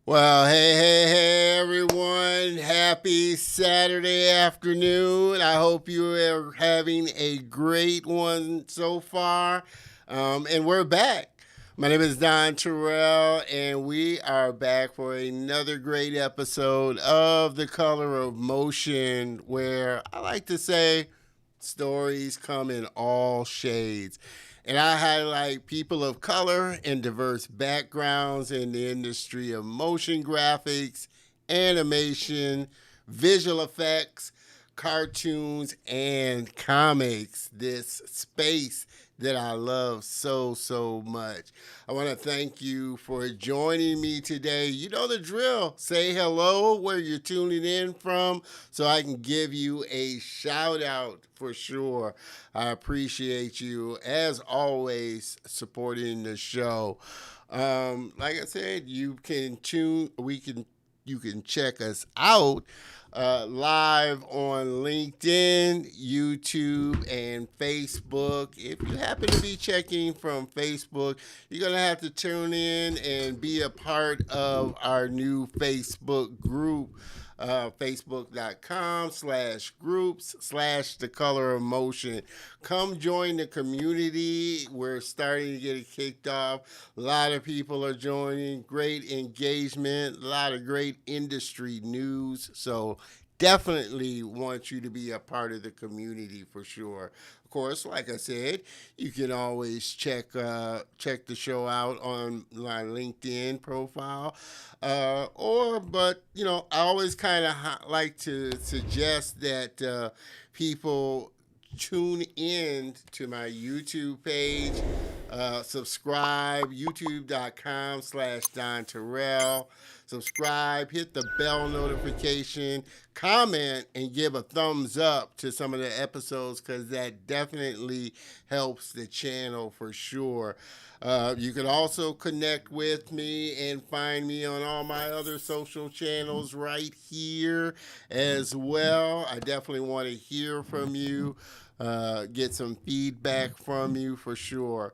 Well, hey, everyone. Happy Saturday afternoon. I hope you are having a great one so far. And we're back. My name is Don Terrell, and we are back for another great episode of The Color of Motion, where I like to say stories come in all shades. And I highlight people of color and diverse backgrounds in the industry of motion graphics, animation, visual effects, cartoons, and comics. This space that I love so much. I want to thank you for joining me today. You know the drill. Say hello where you're tuning in from so I can give you a shout out for sure. I appreciate you, as always, supporting the show. Like I said, you can check us out live on LinkedIn, YouTube, and Facebook. If you happen to be checking from Facebook, you're going to have to tune in and be a part of our new Facebook group. Facebook.com/groups/The Color of Motion. Come join the community. We're starting to get it kicked off. A lot of people are joining. Great engagement. A lot of great industry news. So definitely want you to be a part of the community for sure. Of course, like I said, you can always check the show out on my LinkedIn profile, but I always kind of like to suggest that people tune in to my YouTube page. Subscribe, youtube.com/Don Terrell. Subscribe, hit the bell notification, comment, and give a thumbs up to some of the episodes because that definitely helps the channel for sure. You can also connect with me and find me on all my other social channels right here as well. I definitely want to hear from you, get some feedback from you for sure.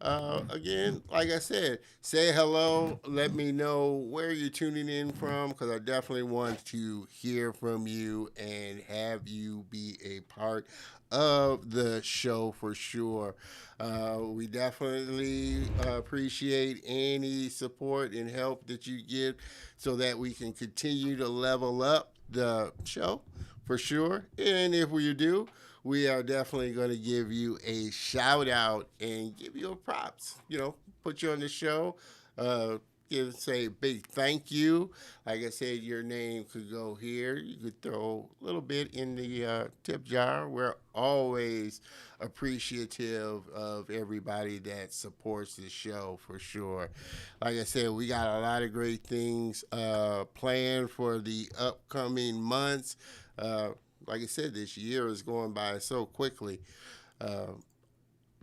Again, like I said, say hello. Let me know where you're tuning in from because I definitely want to hear from you and have you be a part of the show for sure. We definitely appreciate any support and help that you give so that we can continue to level up the show for sure. And if we do, we are definitely going to give you a shout out and give you a props. Put you on the show. Say a big thank you. Like I said, your name could go here. You could throw a little bit in the tip jar. We're always appreciative of everybody that supports the show for sure. Like I said, we got a lot of great things planned for the upcoming months. Like I said, this year is going by so quickly. Uh,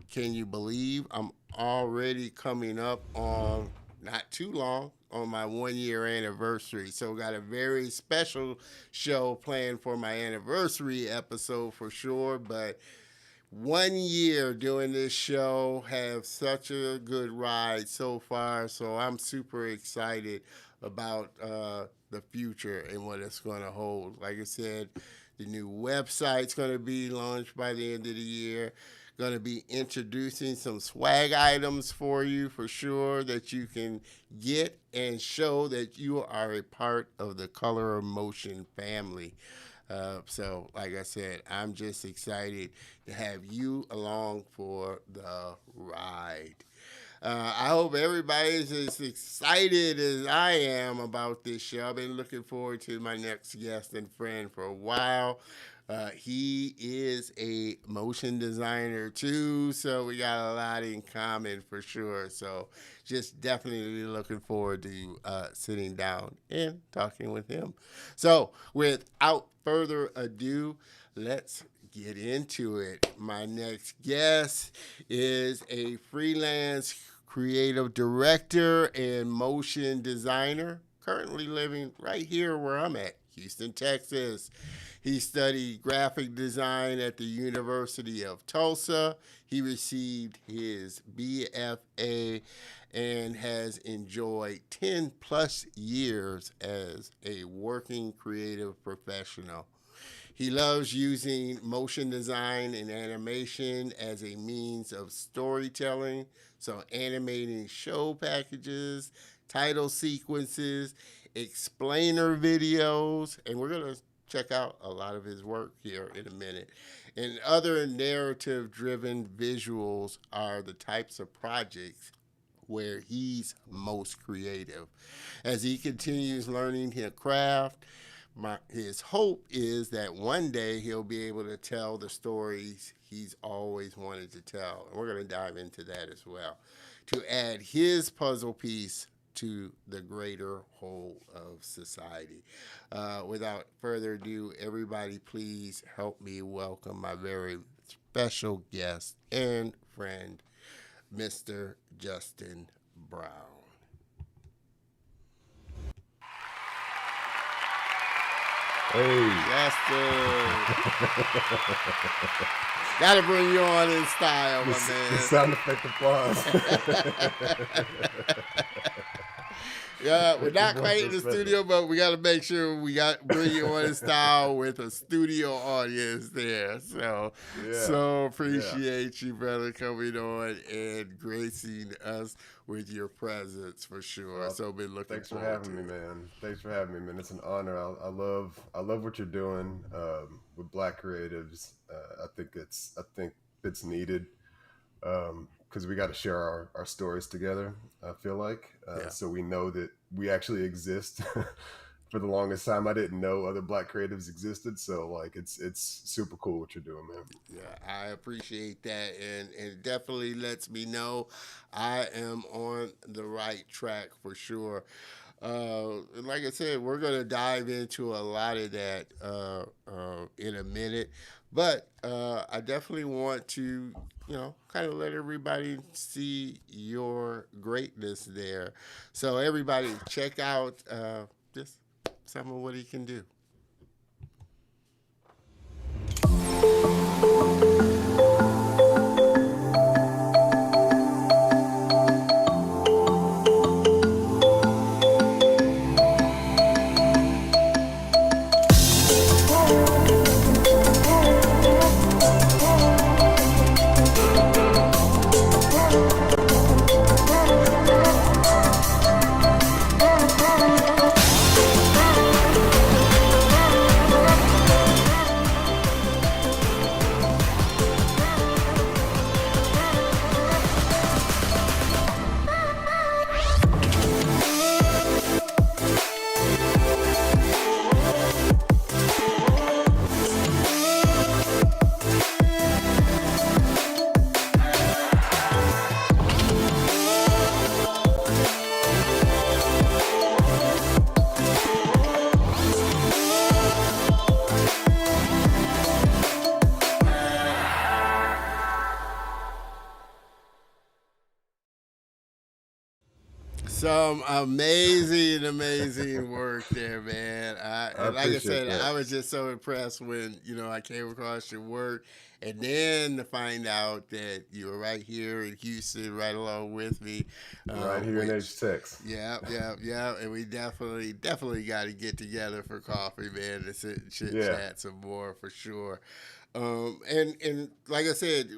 can you believe I'm already coming up on not too long on my 1 year anniversary? So got a very special show planned for my anniversary episode for sure. But 1 year doing this show, have such a good ride so far. So I'm super excited about the future and what it's going to hold. Like I said, the new website's going to be launched by the end of the year. Going to be introducing some swag items for you for sure that you can get and show that you are a part of the Color of Motion family. So, like I said, I'm just excited to have you along for the ride. I hope everybody's as excited as I am about this show. I've been looking forward to my next guest and friend for a while. He is a motion designer too, so we got a lot in common for sure. So just definitely looking forward to sitting down and talking with him. So without further ado, let's get into it. My next guest is a freelance creative director and motion designer, currently living right here where I'm at, Houston, Texas. He studied graphic design at the University of Tulsa. He received his BFA and has enjoyed 10 plus years as a working creative professional. He loves using motion design and animation as a means of storytelling. So, animating show packages, title sequences, explainer videos, and we're going to check out a lot of his work here in a minute. And other narrative driven visuals are the types of projects where he's most creative. As he continues learning his craft, his hope is that one day he'll be able to tell the stories he's always wanted to tell. And we're going to dive into that as well to add his puzzle piece to the greater whole of society. Without further ado, everybody, please help me welcome my very special guest and friend, Mr. Justin Brown. Hey. Justin. Gotta bring you on in style, my man. The sound effect applause. Yeah, we're not quite in the studio, but we got to make sure we bring you on in style with a studio audience there. So, appreciate you, brother, coming on and gracing us with your presence for sure. Well, so, been looking. Thanks for having me, man. Thanks for having me, man. It's an honor. I love what you're doing with Black creatives. I think it's needed. Because we got to share our stories together, I feel like. So we know that we actually exist. For the longest time, I didn't know other Black creatives existed. So, like, it's super cool what you're doing, man. Yeah, I appreciate that. And it definitely lets me know I am on the right track for sure. Like I said, we're going to dive into a lot of that in a minute. But I definitely want to, kind of let everybody see your greatness there. So everybody, check out just some of what he can do. Some amazing work there, man. Like I said, that. I was just so impressed when I came across your work, and then to find out that you were right here in Houston, right along with me, right here in H-Tex. Yeah, and we definitely got to get together for coffee, man, to sit and chat some more for sure. And like I said,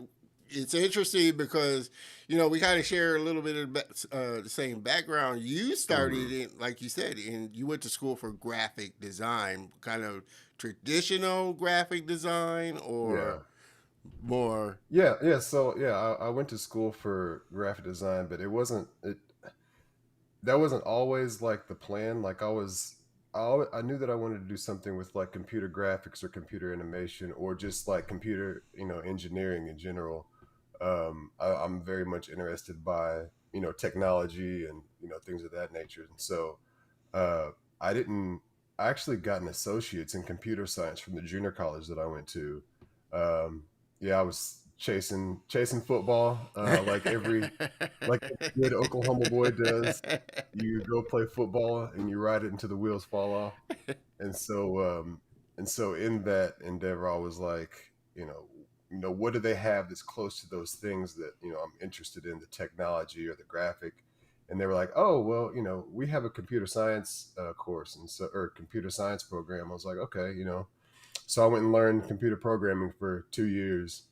it's interesting because we kind of share a little bit of the same background. You started in, like you said, you went to school for graphic design, kind of traditional graphic design, or more. Yeah. So I went to school for graphic design, but that wasn't always like the plan. Like I knew that I wanted to do something with like computer graphics or computer animation or just like computer, engineering in general. I'm very much interested by, technology and, things of that nature. And so I actually got an associate's in computer science from the junior college that I went to. I was chasing football, like every good Oklahoma boy does. You go play football and you ride it until the wheels fall off. And so and so in that endeavor, I was like, what do they have that's close to those things that I'm interested in, the technology or the graphic? And they were like, oh, well, we have a computer science course and so or computer science program. I was like, okay, so I went and learned computer programming for 2 years,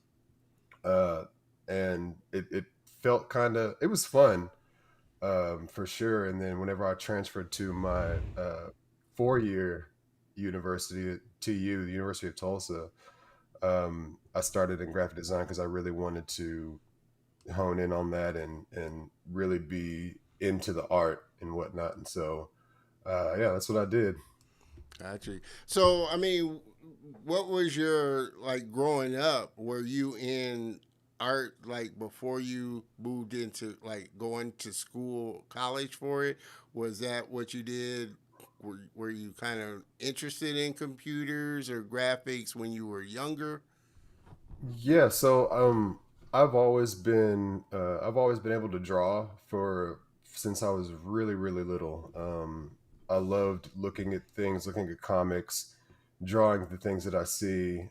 uh, and it felt it was fun, for sure. And then whenever I transferred to my 4-year university at TU, the University of Tulsa, I started in graphic design because I really wanted to hone in on that and really be into the art and whatnot. And so, yeah, that's what I did. Gotcha. So, I mean, what was your like growing up? Were you in art like before you moved into like going to school, college for it? Was that what you did? Were you kind of interested in computers or graphics when you were younger? Yeah, so I've always been able to draw for since I was really really little. I loved looking at things, looking at comics, drawing the things that I see,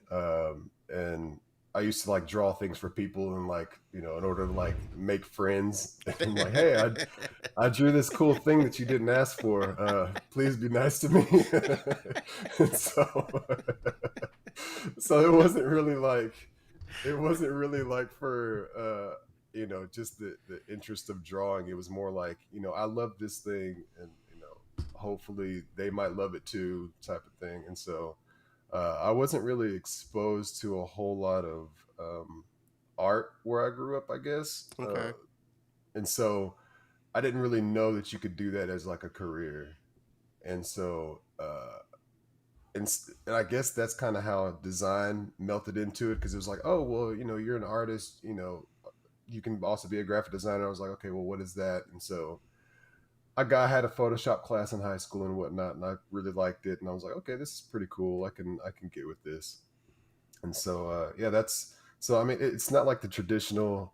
and I used to like draw things for people and like in order to like make friends and like, hey, I drew this cool thing that you didn't ask for. Please be nice to me. And so so it wasn't really like for just the interest of drawing. It was more like, I love this thing, and hopefully they might love it too, type of thing. And so I wasn't really exposed to a whole lot of art where I grew up, I guess. Okay. And so I didn't really know that you could do that as like a career. And so and I guess that's kind of how design melted into it, because it was like, oh well, you're an artist, you can also be a graphic designer. I was like, okay, well, what is that? And so I had a Photoshop class in high school and whatnot, and I really liked it, and I was like, okay, this is pretty cool. I can get with this. And so yeah, that's so I mean, it's not like the traditional,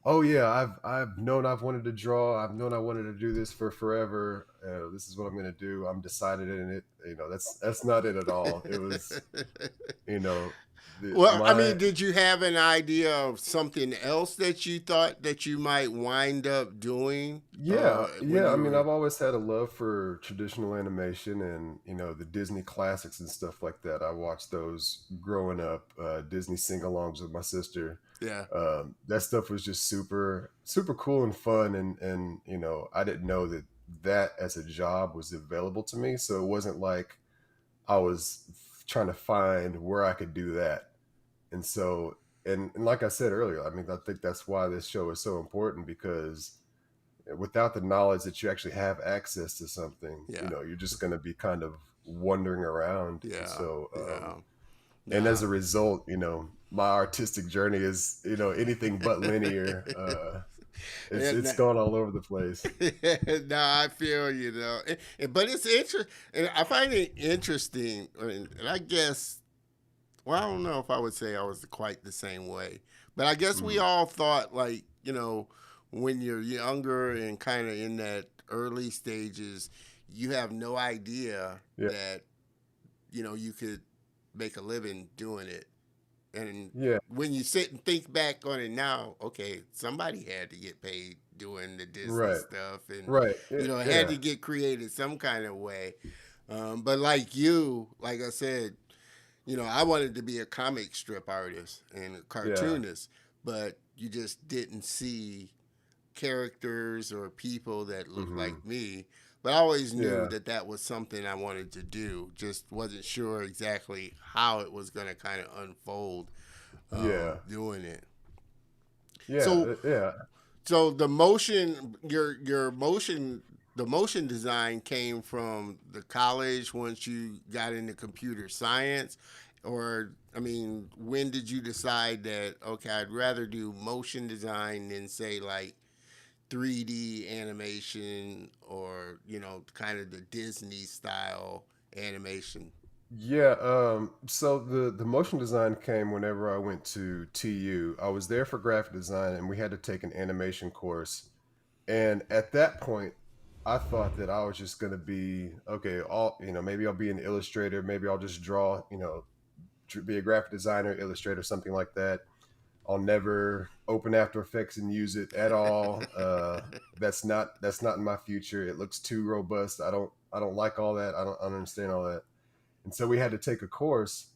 oh yeah, I've known I've wanted to draw, I've known I wanted to do this for forever, this is what I'm going to do, I'm decided in it. That's not it at all. It was, you know Well, I my mean, did you have an idea of something else that you thought that you might wind up doing Yeah, when yeah. I you mean, were? I've always had a love for traditional animation and the Disney classics and stuff like that. I watched those growing up, Disney sing-alongs with my sister. Yeah. That stuff was just super, super cool and fun, and I didn't know that as a job was available to me. So it wasn't like I was trying to find where I could do that. And so, and like I said earlier, I mean, I think that's why this show is so important, because without the knowledge that you actually have access to something, Yeah. you're just going to be kind of wandering around. And Yeah. so, Yeah. and as Nah. a result, my artistic journey is, anything but linear. It's And gone all over the place. no, I feel you know, but it's interesting, and I find it interesting, and I guess, well, I don't know if I would say I was quite the same way, but I guess we Mhm. all thought like when you're younger and kind of in that early stages, you have no idea Yeah. that you could make a living doing it. And Yeah. when you sit and think back on it now, okay, somebody had to get paid doing the Disney Right. stuff, and Right. Yeah. it had Yeah. to get created some kind of way. But like you, like I said, I wanted to be a comic strip artist and a Yeah. cartoonist, but you just didn't see characters or people that looked Hmm. like me. But I always knew Yeah. that that was something I wanted to do. Just wasn't sure exactly how it was going to kind of unfold Yeah. doing it. Yeah. So, Yeah. so the motion, your motion, the motion design came from the college once you got into computer science, or I mean, when did you decide that okay, I'd rather do motion design than say like 3D animation or kind of the Disney style animation? Yeah, so the motion design came whenever I went to TU. I was there for graphic design, and we had to take an animation course. And at that point, I thought that I was just going to be, okay, all, maybe I'll be an illustrator. Maybe I'll just draw, be a graphic designer, illustrator, something like that. I'll never open After Effects and use it at all. That's not in my future. It looks too robust. I don't like all that. I don't understand all that. And so we had to take a course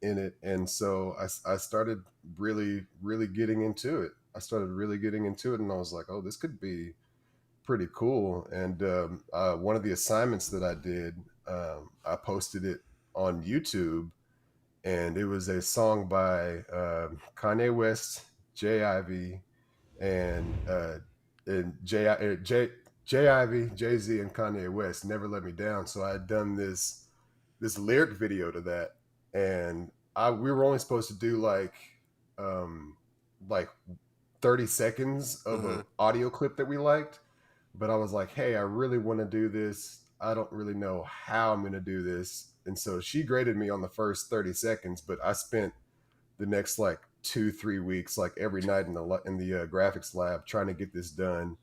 in it, and so I started really getting into it. And I was like, oh, this could be pretty cool. And one of the assignments that I did, I posted it on YouTube, and it was a song by Kanye West, J Ivy, and J Ivy, Jay Z, and Kanye West. Never Let Me Down. So I had done this lyric video to that, and we were only supposed to do like 30 seconds of an audio clip that we liked. But I was like, hey, I really want to do this. I don't really know how I'm going to do this. And so she graded me on the first 30 seconds, but I spent the next like 2-3 weeks, like every night in the graphics lab trying to get this done.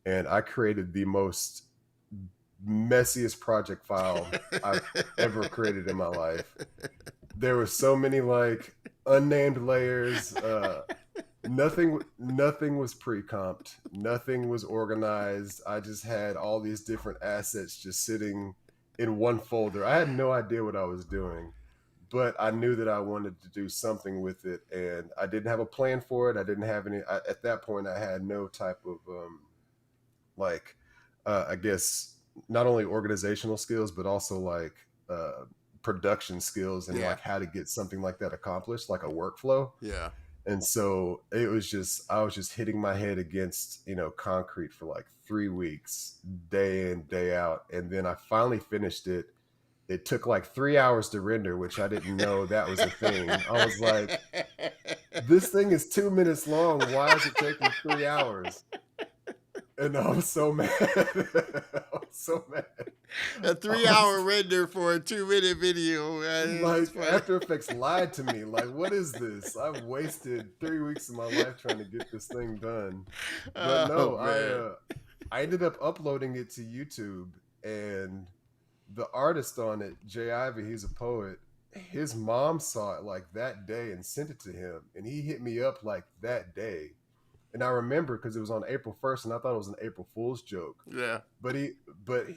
And I created the most messiest project file I've ever created in my life. There were so many like unnamed layers. Nothing was pre-comped. Nothing was organized. I just had all these different assets just sitting in one folder. I had no idea what I was doing, but I knew that I wanted to do something with it, and I didn't have a plan for it. I didn't have any. At that point, I had no type of I guess not only organizational skills, but also like production skills and like how to get something like that accomplished, like a workflow. Yeah. And so I was just hitting my head against, concrete for like 3 weeks, day in, day out. And then I finally finished it. It took like 3 hours to render, which I didn't know that was a thing. I was like, this thing is 2 minutes long. Why is it taking 3 hours? And I was so mad. A 3-hour render for a 2-minute video. Like After Effects lied to me. Like, what is this? I've wasted 3 weeks of my life trying to get this thing done. But no, I ended up uploading it to YouTube, and the artist on it, Jay Ivy, he's a poet. His mom saw it like that day and sent it to him, and he hit me up like that day. And I remember because it was on April 1st, and I thought it was an April Fool's joke. Yeah. But he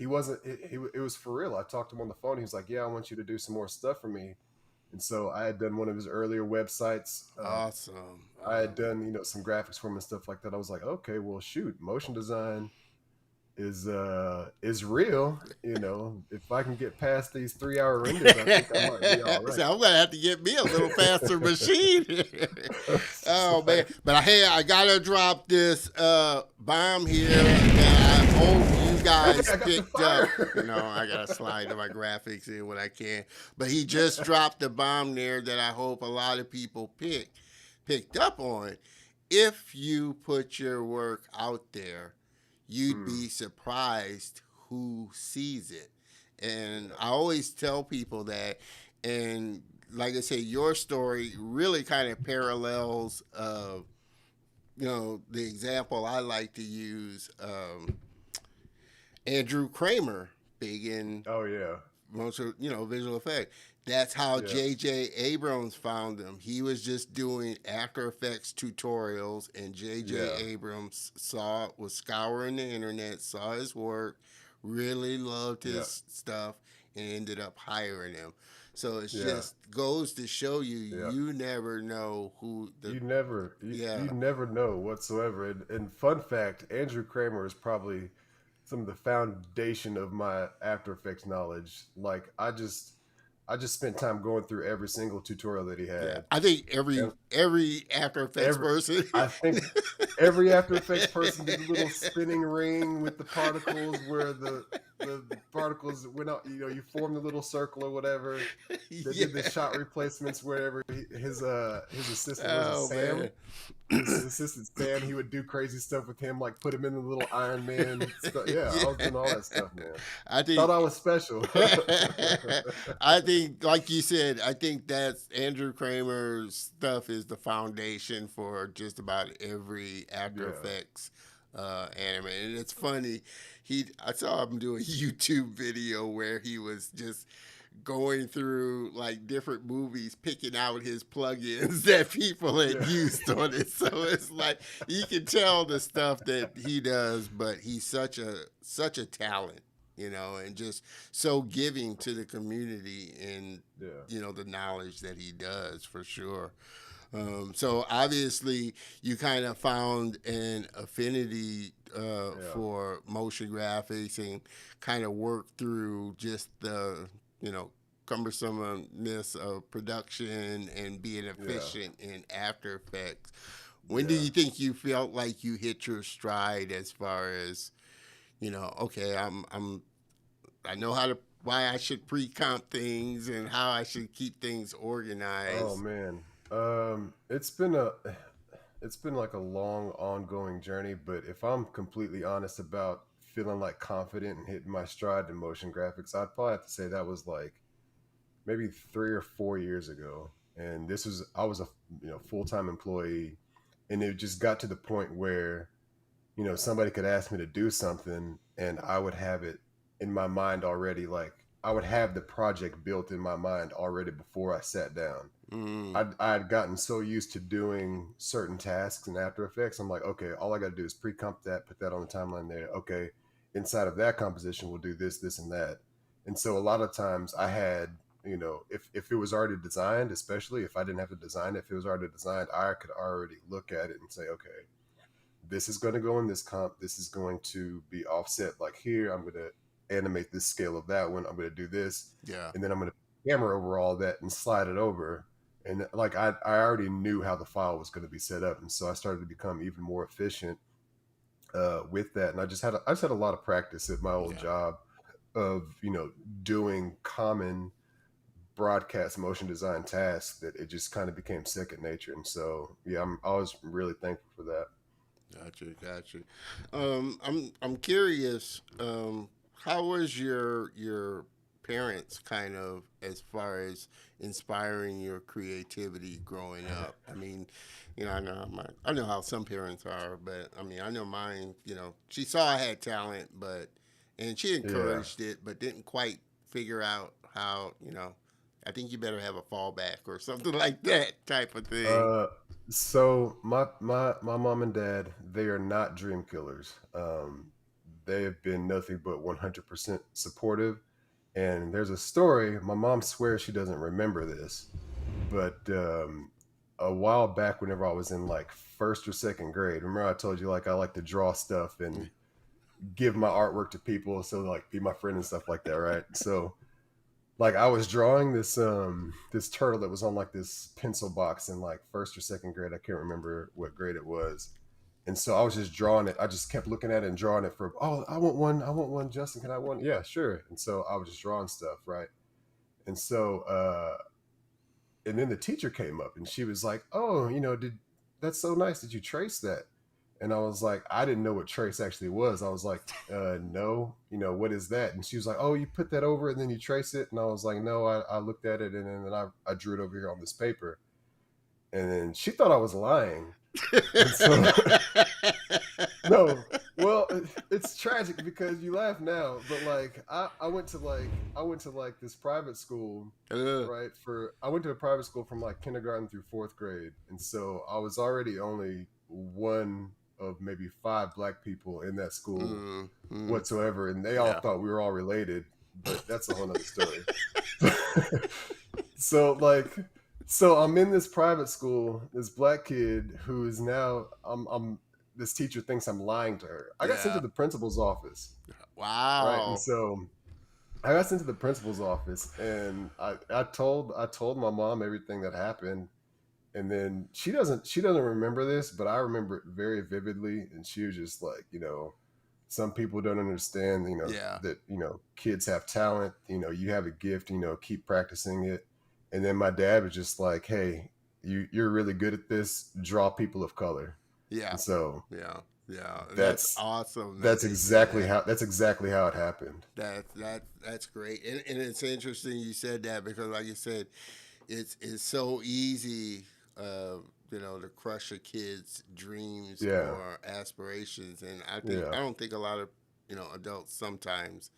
wasn't. It was for real. I talked to him on the phone. He was like, "Yeah, I want you to do some more stuff for me." And so I had done one of his earlier websites. Awesome. I had done some graphics for him and stuff like that. I was like, okay, well, shoot, motion design is real. If I can get past these 3-hour renders, I think I might be all right. So I'm gonna have to get me a little faster machine. Oh man! But hey, I gotta drop this bomb here, and I hope you guys picked up. I gotta slide to my graphics in when I can. But he just dropped a bomb there that I hope a lot of people picked up on. If you put your work out there, you'd be surprised who sees it. And I always tell people that, and like I say, your story really kind of parallels, the example I like to use, Andrew Kramer, big in most of, visual effect. That's how J.J. Abrams found him. He was just doing After Effects tutorials, and J.J. Abrams was scouring the internet, saw his work, really loved his stuff, and ended up hiring him. So it just goes to show you, you never know who you never know whatsoever. And fun fact, Andrew Kramer is probably some of the foundation of my After Effects knowledge. Like I just spent time going through every single tutorial that he had. Yeah. I think every After Effects person. I think every After Effects person did a little spinning ring with the particles where the particles went out. You formed a little circle or whatever. They did the shot replacements wherever his assistant was Sam. Man. His assistant Sam, he would do crazy stuff with him, like put him in the little Iron Man stuff. Yeah, I was doing all that stuff, man. I thought I was special. I think, like you said, I think that's Andrew Kramer's stuff is the foundation for just about every After Effects anime, and it's funny. I saw him do a YouTube video where he was just going through like different movies, picking out his plugins that people had Yeah. used on it. So it's like you can tell the stuff that he does, but he's such a talent, and just so giving to the community and Yeah. the knowledge that he does for sure. So obviously, you kind of found an affinity Yeah. for motion graphics and kind of worked through just the cumbersomeness of production and being Yeah. efficient in After Effects. When do Yeah. you think you felt like you hit your stride as far as okay, I know why I should pre-comp things and how I should keep things Oh organized. man. It's been like a long ongoing journey, but if I'm completely honest about feeling like confident and hitting my stride in motion graphics, I'd probably have to say that was like maybe 3 or 4 years ago. And this was I was a full-time employee, and it just got to the point where somebody could ask me to do something and I would have it in my mind already. Like I would have the project built in my mind already before I sat down. Mm, I had gotten so used to doing certain tasks in After Effects. I'm like, okay, all I got to do is pre-comp that, put that on the timeline there. Okay, inside of that composition, we'll do this, this, and that. And so a lot of times I had, if it was already designed, especially if I didn't have to design it, if it was already designed, I could already look at it and say, okay, this is going to go in this comp. This is going to be offset like here. I'm going to animate this scale of that one. I'm going to do this. yeah. And then I'm going to camera over all that and slide it over. And like I already knew how the file was going to be set up. And so I started to become even more efficient with that. And I just had a lot of practice at my old Yeah. job of, doing common broadcast motion design tasks that it just kind of became second nature. And so, yeah, I was really thankful for that. Gotcha. I'm curious. How was your parents kind of as far as inspiring your creativity growing up? I mean, I know how some parents are, but I mean, I know mine. She saw I had talent, and she Yeah. encouraged it, but didn't quite figure out how. I think you better have a fallback or something like that type of thing. Uh, so my mom and dad, they are not dream killers. They have been nothing but 100% supportive. And there's a story. My mom swears she doesn't remember this, but a while back, whenever I was in like first or second grade, remember I told you like I like to draw stuff and give my artwork to people, so like be my friend and stuff like that, right? So like I was drawing this turtle that was on like this pencil box in like first or second grade. I can't remember what grade it was. And so I was just drawing it. I just kept looking at it and drawing it for, oh, I want one. I want one. Justin, can I have one? Yeah, sure. And so I was just drawing stuff, right? And so and then the teacher came up and she was like, oh, did that's so nice. Did you trace that? And I was like, I didn't know what trace actually was. I was like, no, what is that? And she was like, oh, you put that over and then you trace it. And I was like, no, I looked at it and then I drew it over here on this paper. And then she thought I was lying. And so, no, well, it's tragic because you laugh now, but like, I went to like this private school, Uh, right? I went to a private school from like kindergarten through fourth grade. And so I was already only one of maybe five black people in that school mm, mm, whatsoever, and they all yeah. thought we were all related, but that's a whole nother story. so like so I'm in this private school, this black kid who is now I'm this teacher thinks I'm lying to her. I got sent to Yeah. the principal's office, right? And Wow. so I got sent to the principal's office, and I told my mom everything that happened. And then she doesn't remember this, but I remember it very vividly. And she was just like, some people don't understand, Yeah. that, kids have talent, you have a gift, keep practicing it. And then my dad was just like, hey, you're really good at this. Draw people of color. Yeah. And so Yeah. Yeah. That's that's awesome that they did that. that's exactly how it happened. That's great. And it's interesting you said that because like you said, it's so easy to crush a kid's dreams Yeah. or aspirations. And Yeah. I don't think a lot of adults sometimes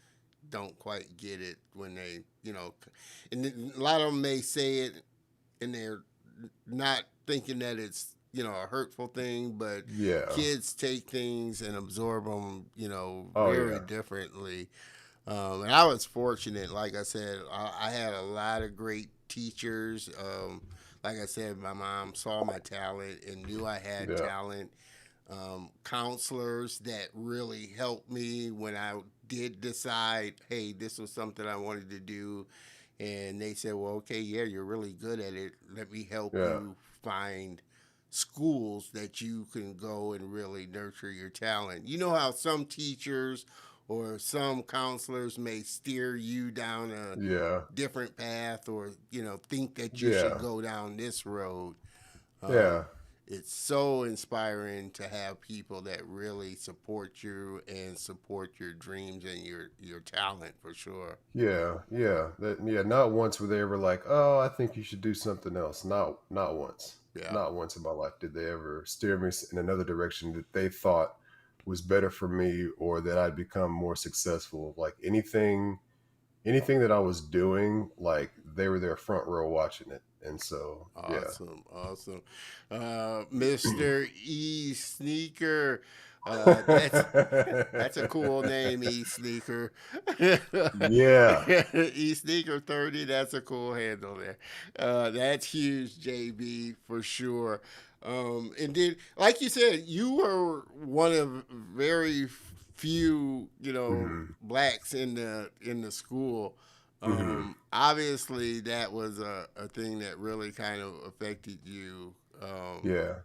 don't quite get it when they and a lot of them may say it and they're not thinking that it's a hurtful thing, but Yeah. kids take things and absorb them Oh very yeah. differently. And I was fortunate, like I said, I had a lot of great teachers. Like I said, my mom saw my talent and knew I had Yeah. talent. Counselors that really helped me when I did decide, hey, this was something I wanted to do. And they said, well, okay, yeah, you're really good at it. Let me help Yeah. you find schools that you can go and really nurture your talent. You know how some teachers or some counselors may steer you down a Yeah. different path or think that you should Yeah. go down this road. Yeah. um, it's so inspiring to have people that really support you and support your dreams and your talent for sure. Yeah. Yeah. Yeah. Not once were they ever like, "Oh, I think you should do something else." Not once. Yeah. Not once in my life did they ever steer me in another direction that they thought was better for me or that I'd become more successful. Like anything that I was doing, like they were there front row watching it. And so, yeah. Awesome, awesome. Mr. E Sneaker. That's a cool name, E Sneaker. Yeah. E Sneaker 30, that's a cool handle there. That's huge, JB, for sure. And then, like you said, you were one of very few, Hmm. blacks in the school. Hmm. Obviously, that was a thing that really kind of affected you, Yeah.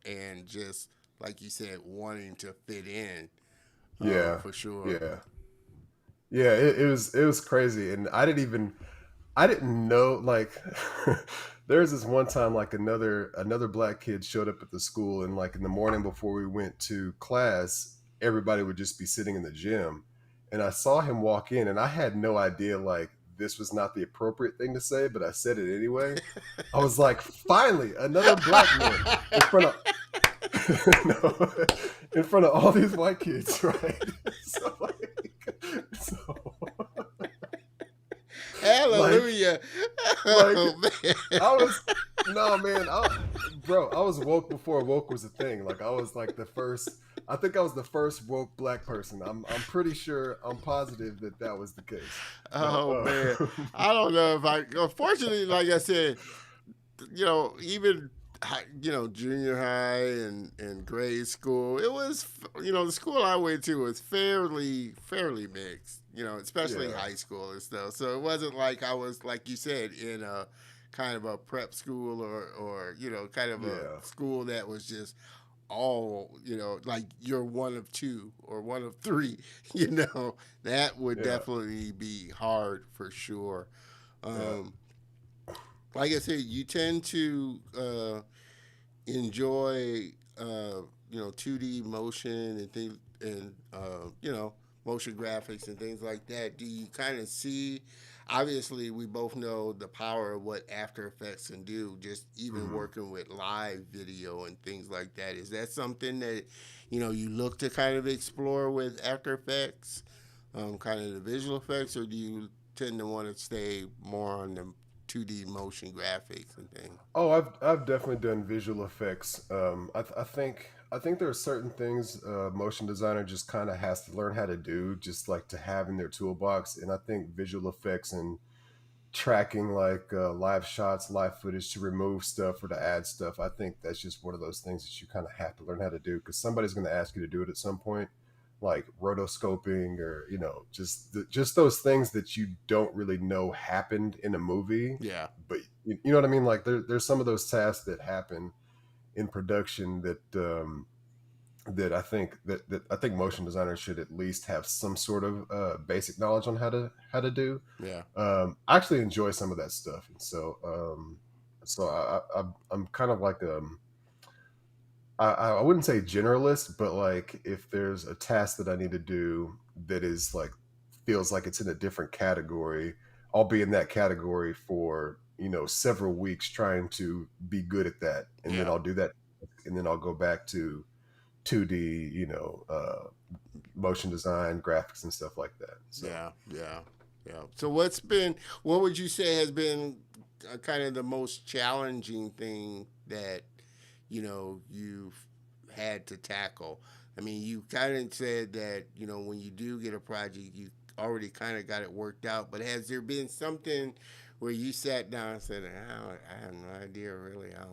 and just like you said, wanting to fit in, Yeah. for sure. Yeah. Yeah. It was crazy. And I didn't know like there was this one time like another black kid showed up at the school and like in the morning before we went to class, everybody would just be sitting in the gym. And I saw him walk in and I had no idea like this was not the appropriate thing to say, but I said it anyway. I was like, finally, another black man in front of no, in front of all these white kids, right? So so like Hallelujah! like Oh man. I was no man, bro. I was woke before woke was a thing. Like I was like the first. I think I was the first woke black person. I'm pretty sure. I'm positive that that was the case. No. Oh man. I don't know if I. Unfortunately, like I said, even junior high and grade school, it was the school I went to was fairly mixed, especially Yeah. high school and stuff. So it wasn't like I was, like you said, in a kind of a prep school or kind of a Yeah. school that was just all like you're one of two or one of three. That would Yeah. definitely be hard for sure. Yeah. um like I said, you tend to enjoy 2D motion and things and motion graphics and things like that. Do you kind of see? Obviously, we both know the power of what After Effects can do. Just even Hmm. working with live video and things like that. Is that something that you look to kind of explore with After Effects, kind of the visual effects, or do you tend to want to stay more on the 2D motion graphics and things? Oh, I've definitely done visual effects. I think there are certain things motion designer just kind of has to learn how to do, just like to have in their toolbox. And I think visual effects and tracking like live shots, live footage to remove stuff or to add stuff. I think that's just one of those things that you kind of have to learn how to do because somebody's going to ask you to do it at some point, like rotoscoping or just those things that you don't really know happened in a movie, Yeah. but you know what I mean. Like there's some of those tasks that happen in production that I think motion designers should at least have some sort of basic knowledge on how to do. Yeah. I actually enjoy some of that stuff, and so I'm kind of like I wouldn't say generalist, but like if there's a task that I need to do that is like feels like it's in a different category, I'll be in that category for several weeks trying to be good at that, and then Yeah. I'll do that, and then I'll go back to 2D, motion design, graphics, and stuff like that. So, Yeah. Yeah. Yeah. So what would you say has been kind of the most challenging thing that, you've had to tackle? I mean, you kind of said that, when you do get a project, you already kind of got it worked out, but has there been something where you sat down and said, I have no idea really how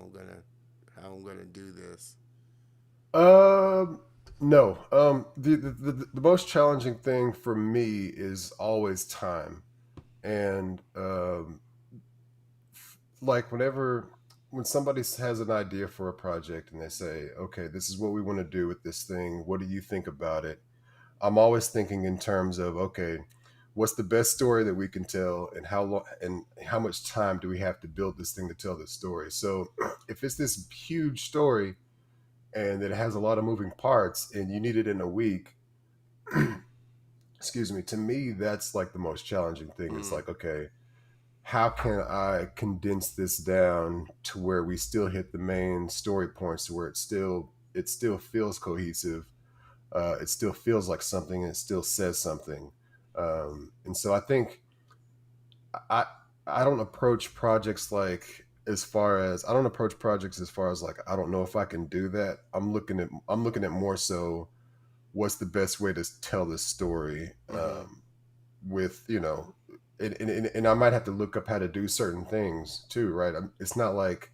I'm gonna do this? um, no, the most challenging thing for me is always time, and like when somebody has an idea for a project and they say, okay, this is what we want to do with this thing, what do you think about it? I'm always thinking in terms of, okay, what's the best story that we can tell, and how long and how much time do we have to build this thing to tell this story? So if it's this huge story and it has a lot of moving parts and you need it in a week, excuse me, to me that's like the most challenging thing. It's Mm, like, okay, how can I condense this down to where we still hit the main story points, to where it still feels cohesive, it still feels like something, and it still says something. And so I think I I don't approach projects like as far as I don't approach projects as far as like I don't know if I can do that. I'm looking at more so what's the best way to tell this story, mm-hmm. with and I might have to look up how to do certain things too, right? It's not like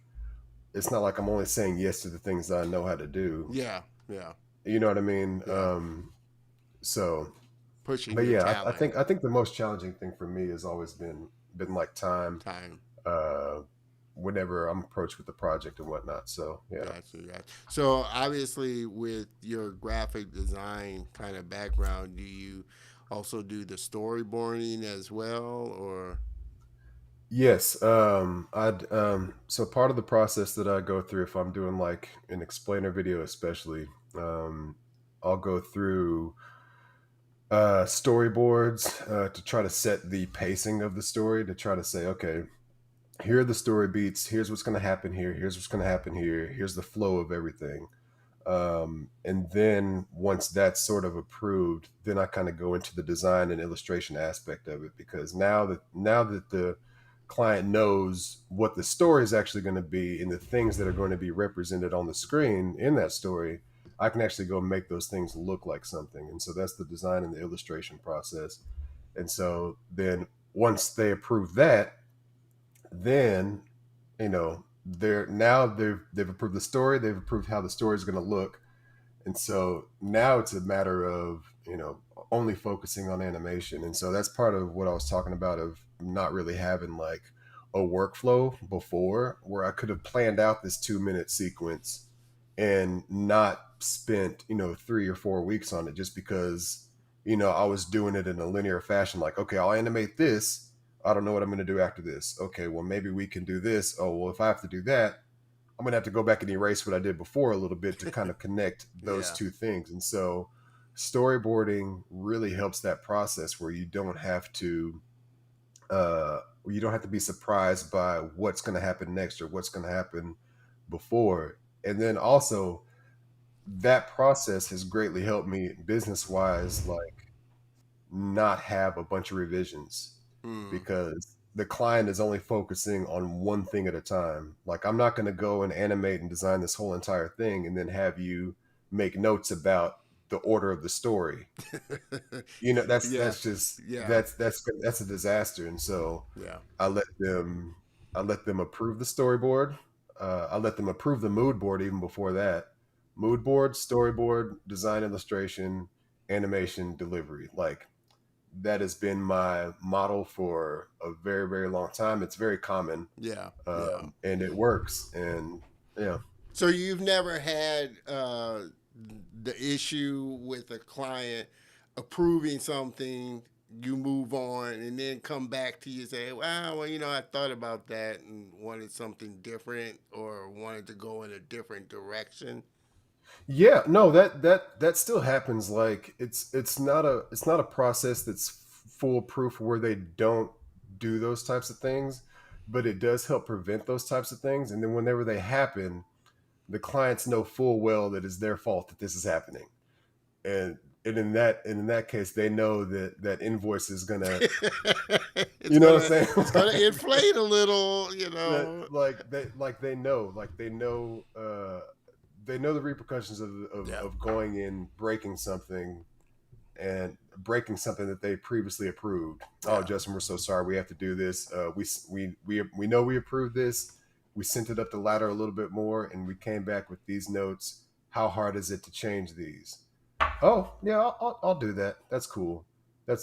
I'm only saying yes to the things that I know how to do. Yeah. Yeah. You know what I mean? Yeah. So, Pushing but your yeah, I talent. think I think the most challenging thing for me has always been like time, Time. uh, whenever I'm approached with the project and whatnot. So yeah. Gotcha, gotcha. So obviously, with your graphic design kind of background, do you also do the storyboarding as well, or? Yes. I'd So part of the process that I go through if I'm doing like an explainer video, especially, I'll go through storyboards, to try to set the pacing of the story, to try to say, okay, here are the story beats, here's what's going to happen here, here's what's going to happen here, here's the flow of everything. And then once that's sort of approved, then I kind of go into the design and illustration aspect of it, because now that the client knows what the story is actually going to be and the things that are going to be represented on the screen in that story, I can actually go make those things look like something. And so that's the design and the illustration process. And so then once they approve that, then they've approved the story, they've approved how the story is going to look, and so now it's a matter of only focusing on animation. And so that's part of what I was talking about, of not really having like a workflow before, where I could have planned out this 2-minute sequence and not spent 3 or 4 weeks on it, just because I was doing it in a linear fashion. Like, okay, I'll animate this, I don't know what I'm going to do after this. Okay, well, maybe we can do this. Oh, well, if I have to do that, I'm gonna have to go back and erase what I did before a little bit to kind of connect those Yeah. two things. And so storyboarding really helps that process, where you don't have to be surprised by what's going to happen next or what's going to happen before. And then also that process has greatly helped me business wise, like not have a bunch of revisions, Mm. because the client is only focusing on one thing at a time. Like, I'm not going to go and animate and design this whole entire thing and then have you make notes about the order of the story. That's Yeah. that's just Yeah. that's a disaster. And so Yeah. I let them I let them approve the storyboard. I let them approve the mood board even before that. Mood board, storyboard, design, illustration, animation, delivery. Like, that has been my model for a very, very long time. It's very common, Yeah. Yeah. and it works. And yeah, So you've never had the issue with a client approving something, you move on, and then come back to you and say, well, I thought about that and wanted something different or wanted to go in a different direction. yeah, no, that still happens. Like, it's not a process that's foolproof where they don't do those types of things. but it does help prevent those types of things. And then whenever they happen, the clients know full well that it's their fault that this is happening. And in that case, they know that that invoice is gonna, it's you know what gonna I'm saying? it's gonna Like, inflate a little, that they know the repercussions Yeah, of going in, breaking something, and breaking something that they previously approved. Oh, yeah, Justin, we're so sorry. We have to do this. We know we approved this. We sent it up the ladder a little bit more, and we came back with these notes. How hard is it to change these? Oh, yeah, I'll do that. That's cool.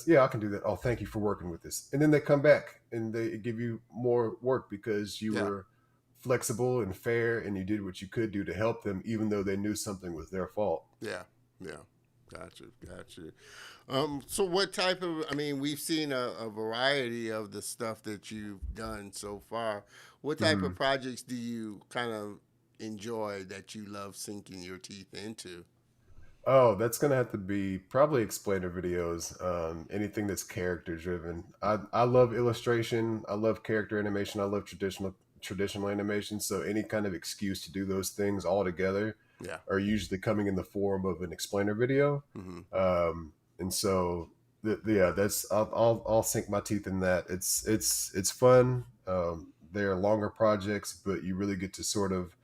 Yeah, I can do that. Oh, thank you for working with this. And then they come back and they give you more work because you yeah, were flexible and fair and you did what you could do to help them, even though they knew something was their fault. yeah, yeah. Gotcha, gotcha. So what type of? I mean, we've seen a variety of the stuff that you've done so far. What type Mm-hmm. of projects do you kind of enjoy that you love sinking your teeth into? Oh, that's gonna have to be probably explainer videos. Anything that's character driven. I love illustration. I love character animation. I love traditional animation. So any kind of excuse to do those things all together Yeah. are usually coming in the form of an explainer video. Hmm. And so yeah, that's I'll sink my teeth in that. It's fun. They're longer projects, but you really get to sort of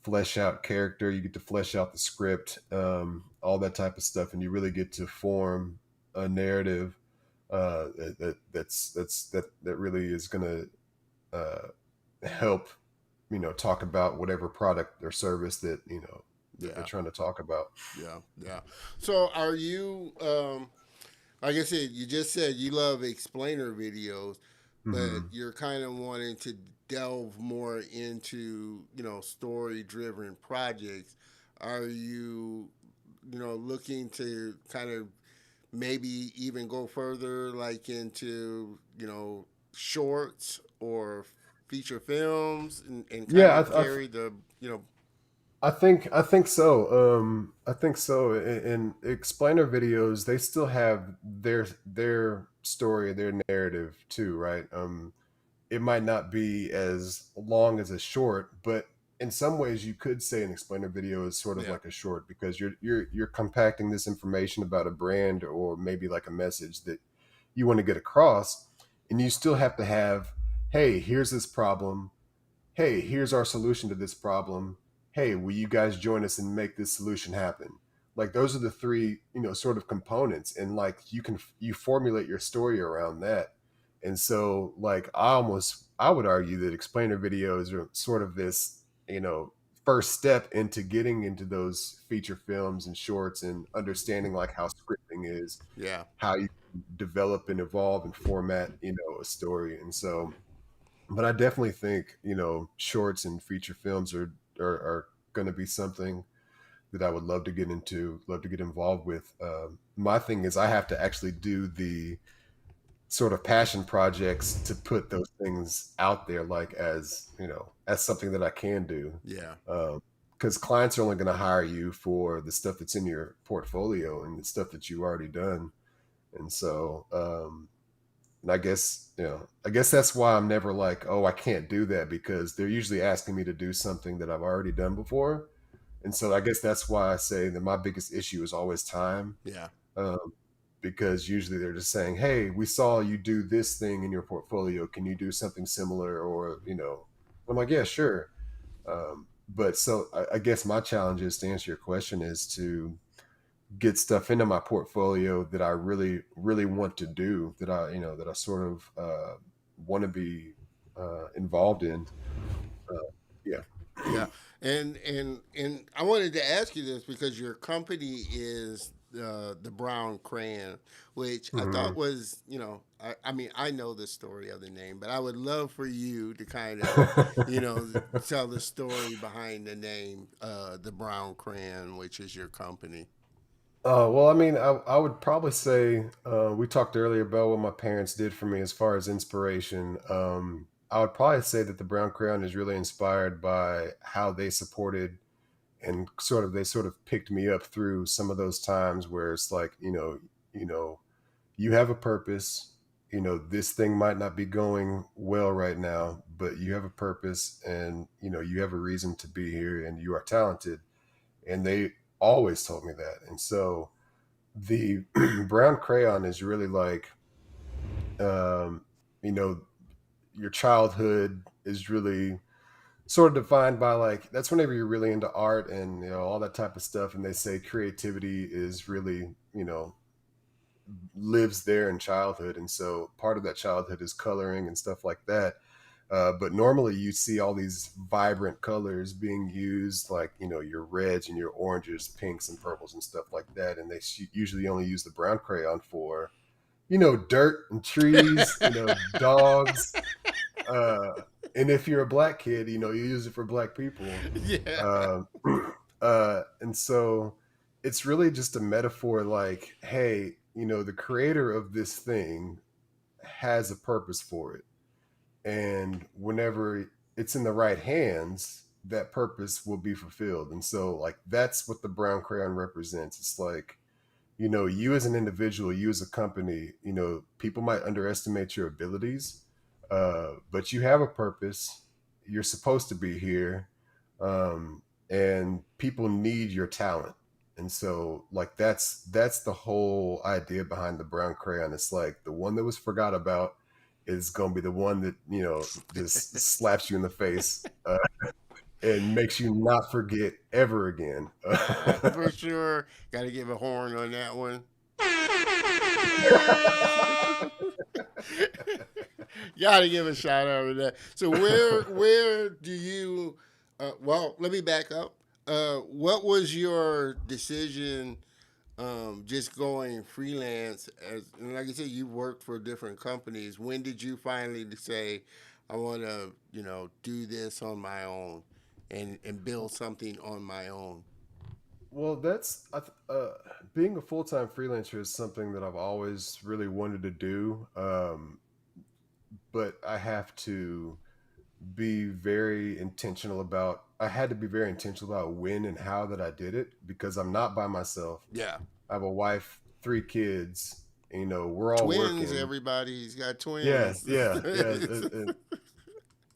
flesh out character, you get to flesh out the script, all that type of stuff, and you really get to form a narrative that really is going to help, talk about whatever product or service that that they're Yeah. trying to talk about. Yeah. Yeah. So are you? Like I said, you just said you love explainer videos, but Hmm. you're kind of wanting to delve more into story driven projects. Are you looking to kind of maybe even go further, like into shorts or feature films, and kind Yeah, of carry the I think so. I think so. In explainer videos, they still have their story, their narrative too, right? It might not be as long as a short, but in some ways, you could say an explainer video is sort of yeah, like a short because you're compacting this information about a brand or maybe like a message that you want to get across, and you still have to have, hey, here's this problem, hey, here's our solution to this problem. Hey, will you guys join us and make this solution happen? Like those are the three, sort of components. And like you formulate your story around that. And so like I would argue that explainer videos are sort of this, first step into getting into those feature films and shorts and understanding like how scripting is, yeah, how you develop and evolve and format, a story. And so but I definitely think shorts and feature films are going to be something that I would love to get into, love to get involved with. My thing is I have to actually do the sort of passion projects to put those things out there, like as something that I can do. yeah, Because clients are only going to hire you for the stuff that's in your portfolio and the stuff that you've already done. And so, and I guess that's why I'm never like, oh, I can't do that because they're usually asking me to do something that I've already done before. And so I guess that's why I say that my biggest issue is always time. yeah, Um, because usually they're just saying, hey, we saw you do this thing in your portfolio. Can you do something similar? Or, I'm like, yeah, sure. But so I guess my challenge is to answer your question is to get stuff into my portfolio that I really, really want to do that I sort of want to be involved in. Yeah. yeah. And I wanted to ask you this because your company is the Brown Crayon, which I thought Hmm. was, I mean, I know the story of the name, but I would love for you to kind of, tell the story behind the name, the Brown Crayon, which is your company. Well, I mean, I would probably say we talked earlier about what my parents did for me as far as inspiration. I would probably say that the Brown Crayon is really inspired by how they supported and they sort of picked me up through some of those times where it's like, you have a purpose, this thing might not be going well right now, but you have a purpose, and you have a reason to be here, and you are talented. And they always told me that. And so the Brown Crayon is really like, um, you know, your childhood is really sort of defined by, like, that's whenever you're really into art and all that type of stuff. And they say creativity is really, lives there in childhood. And so part of that childhood is coloring and stuff like that. But normally you see all these vibrant colors being used, like, your reds and your oranges, pinks and purples and stuff like that. And they usually only use the brown crayon for, dirt and trees, dogs. Uh, and if you're a black kid, you use it for black people. Yeah. Um, and so it's really just a metaphor, like, hey, the creator of this thing has a purpose for it. And whenever it's in the right hands, that purpose will be fulfilled. And so, like, that's what the brown crayon represents. It's like, you as an individual, you as a company, people might underestimate your abilities, but you have a purpose. You're supposed to be here, and people need your talent. And so, like, that's the whole idea behind the brown crayon. It's like the one that was forgot about is going to be the one that just slaps you in the face, and makes you not forget ever again. For sure. Got to give a horn on that one. Got to give a shout out to that. So where do you? Well, let me back up. What was your decision? Just going freelance, as and like I said, you worked for different companies. When did you finally say, I want to, do this on my own, and build something on my own? Well, being a full time freelancer is something that I've always really wanted to do. But I have to be very intentional about. I had to be very intentional about when and how that I did it, because I'm not by myself. Yeah, I have a wife, 3 kids. We're all twins. working. Everybody's got Yes, twins. yeah, yeah.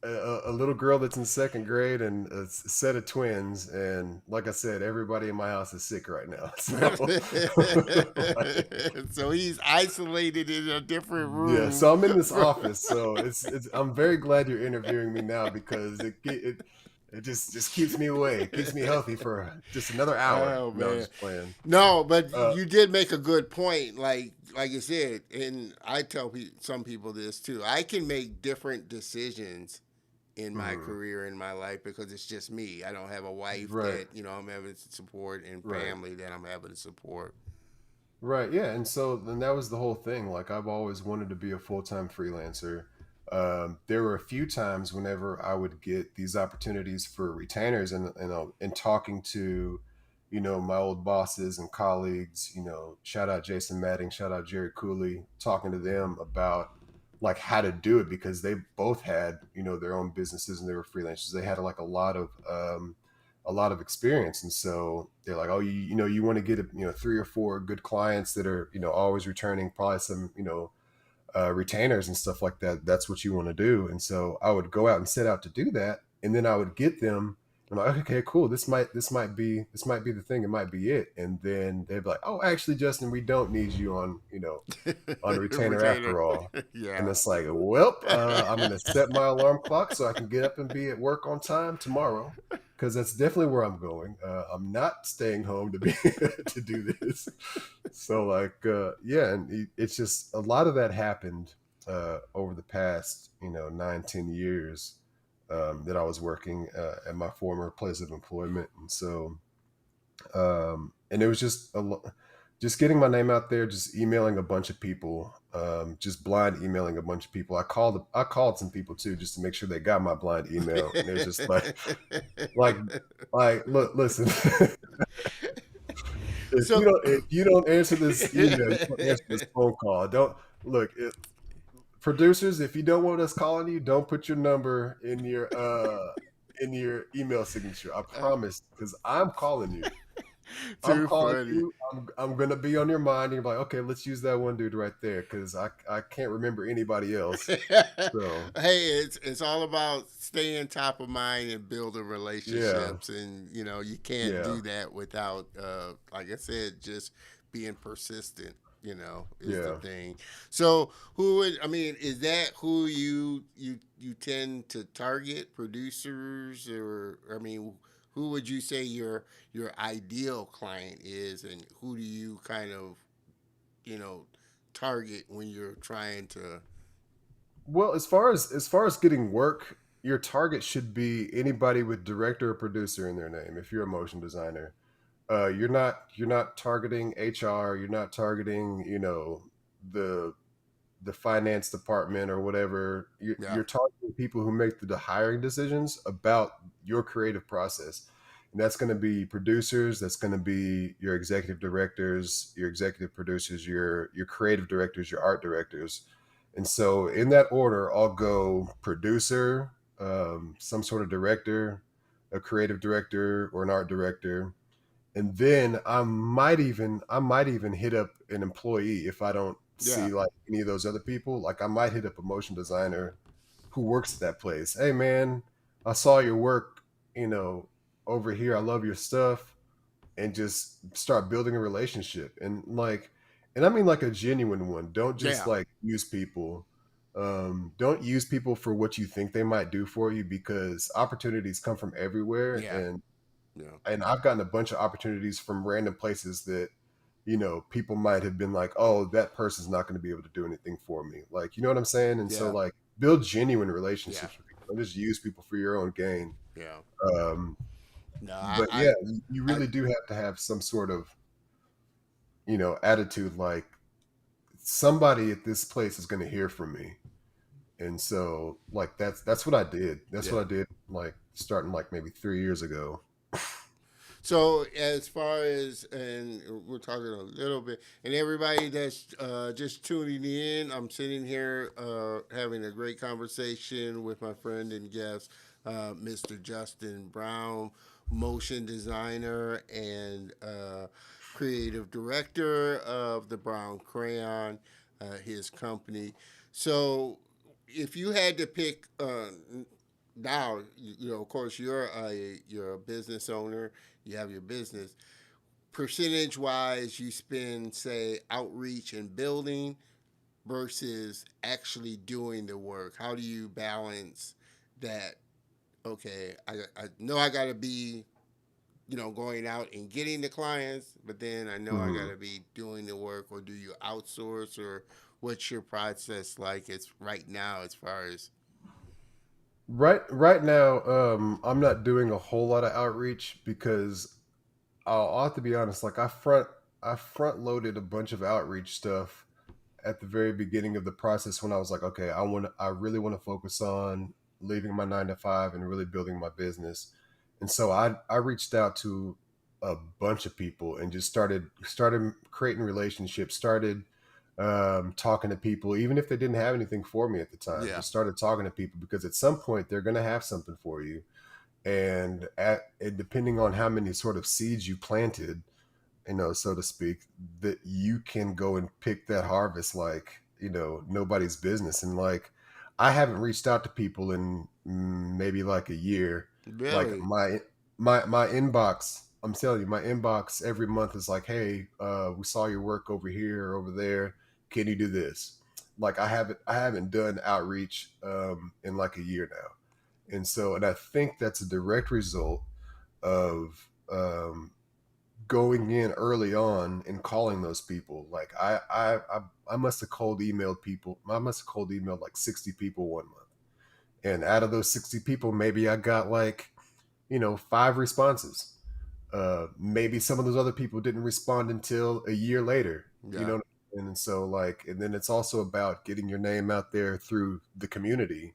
A little girl that's in second grade and a set of twins. And like I said, everybody in my house is sick right now. So, like, So he's isolated in a different yeah. room. So I'm in this office. So it's. I'm very glad you're interviewing me now, because it just keeps me away. It keeps me healthy for just another hour. Oh No, I'm man, just playing. no, but Uh, you did make a good point. Like you said, and I tell some people this too. I can make different decisions in my mhm. career, in my life, because it's just me. I don't have a wife Right, that I'm having to support, and right. family that I'm having to support. Right, yeah, and so then that was the whole thing. Like, I've always wanted to be a full time freelancer. There were a few times whenever I would get these opportunities for retainers, and talking to, my old bosses and colleagues. Shout out Jason Madding, shout out Jerry Cooley, talking to them about, like, how to do it, because they both had their own businesses and they were freelancers. They had, like, a lot of experience. And so they're like, oh, you want to get 3 or 4 good clients that are always returning, probably some retainers and stuff like that. That's what you want to do. And so I would go out and set out to do that, and then I would get them. I'm like, okay, cool. This might be the thing. It might be it. And then they'd be like, oh, actually, Justin, we don't need you on retainer Retainer. after all. And Yeah. it's like, well, I'm going to set my alarm clock so I can get up and be at work on time tomorrow, because that's definitely where I'm going. I'm not staying home to be to do this. So, like, yeah, and it's just a lot of that happened over the past 9-10 years, that I was working at my former place of employment. And so, and it was just getting my name out there, just emailing a bunch of people, just blind emailing a bunch of people. I called some people too, just to make sure they got my blind email. And it was just like, look, listen, So if you don't answer this email, you don't answer this phone call. Don't look. Producers, if you don't want us calling you, don't put your number in your email signature. I uh, promise, because I'm calling you. I'm Too calling funny. you. I'm gonna be on your mind. And you're like, okay, let's use that one dude right there because I can't remember anybody else. So Hey, it's all about staying top of mind and building yeah, relationships, and you can't yeah, do that without, like I said, just being persistent. Is the yeah. thing. So, who would I mean? Is that who you tend to target, producers, or I mean, who would you say your ideal client is, and who do you kind of you know target when you're trying to? Well, as far as getting work, your target should be anybody with director or producer in their name. If you're a motion designer, you're not targeting HR. You're not targeting the the finance department or whatever. You're, Yeah, you're talking to people who make the hiring decisions about your creative process. And that's going to be producers. That's going to be your executive directors, your executive producers, your creative directors, your art directors. And so, in that order, I'll go producer, some sort of director, a creative director, or an art director, and then I might even hit up an employee if I don't yeah, see like any of those other people. Like I might hit up a motion designer who works at that place. Hey man, I saw your work, you know, over here. I love your stuff, and just start building a relationship. And I mean like a genuine one. Don't just yeah, like use people. Don't use people for what you think they might do for you because opportunities come from everywhere, yeah, and yeah, I've gotten a bunch of opportunities from random places that people might have been like, oh, that person's not going to be able to do anything for me, like, you know what I'm saying? And so yeah, like build genuine yeah, relationships with people. Don't just use people for your own gain. yeah. um No, but yeah, you I really do have to have some sort of attitude, like somebody at this place is going to hear from me. And so like that's what I did. That's yeah. what I did, like starting like maybe 3 years ago. So as far as, and we're talking a little bit, and everybody that's just tuning in, I'm sitting here having a great conversation with my friend and guest, Mr. Justin Brown, motion designer and creative director of the Brown Crayon, his company. So if you had to pick, now of course you're a business owner, you have your business. Percentage wise, you spend, say, outreach and building versus actually doing the work. How do you balance that? Okay, I know I got to be, going out and getting the clients, but then I know I got Mhm. to be doing the work, or do you outsource, or what's your process like? It's right now as far as, Right now, I'm not doing a whole lot of outreach because I'll have to be honest. Like I front loaded a bunch of outreach stuff at the very beginning of the process when I was like, okay, I really want to focus on leaving my 9 to 5 and really building my business. And so I reached out to a bunch of people and just started creating relationships, started talking to people, even if they didn't have anything for me at the time. yeah, Just started talking to people because at some point they're going to have something for you, and depending on how many sort of seeds you planted, so to speak, that you can go and pick that harvest like, nobody's business. And like, I haven't reached out to people in maybe like a year. Like really, my inbox, I'm telling you, my inbox every month is like, hey, we saw your work over here or over there. Can you do this? Like I haven't done outreach in like a year now. And so, and I think that's a direct result of going in early on and calling those people. Like I must have cold emailed people. I must have cold emailed like 60 people one month, and out of those 60 people, maybe I got like 5 responses. Maybe some of those other people didn't respond until a year later. You yeah, know, and so like, and then it's also about getting your name out there through the community.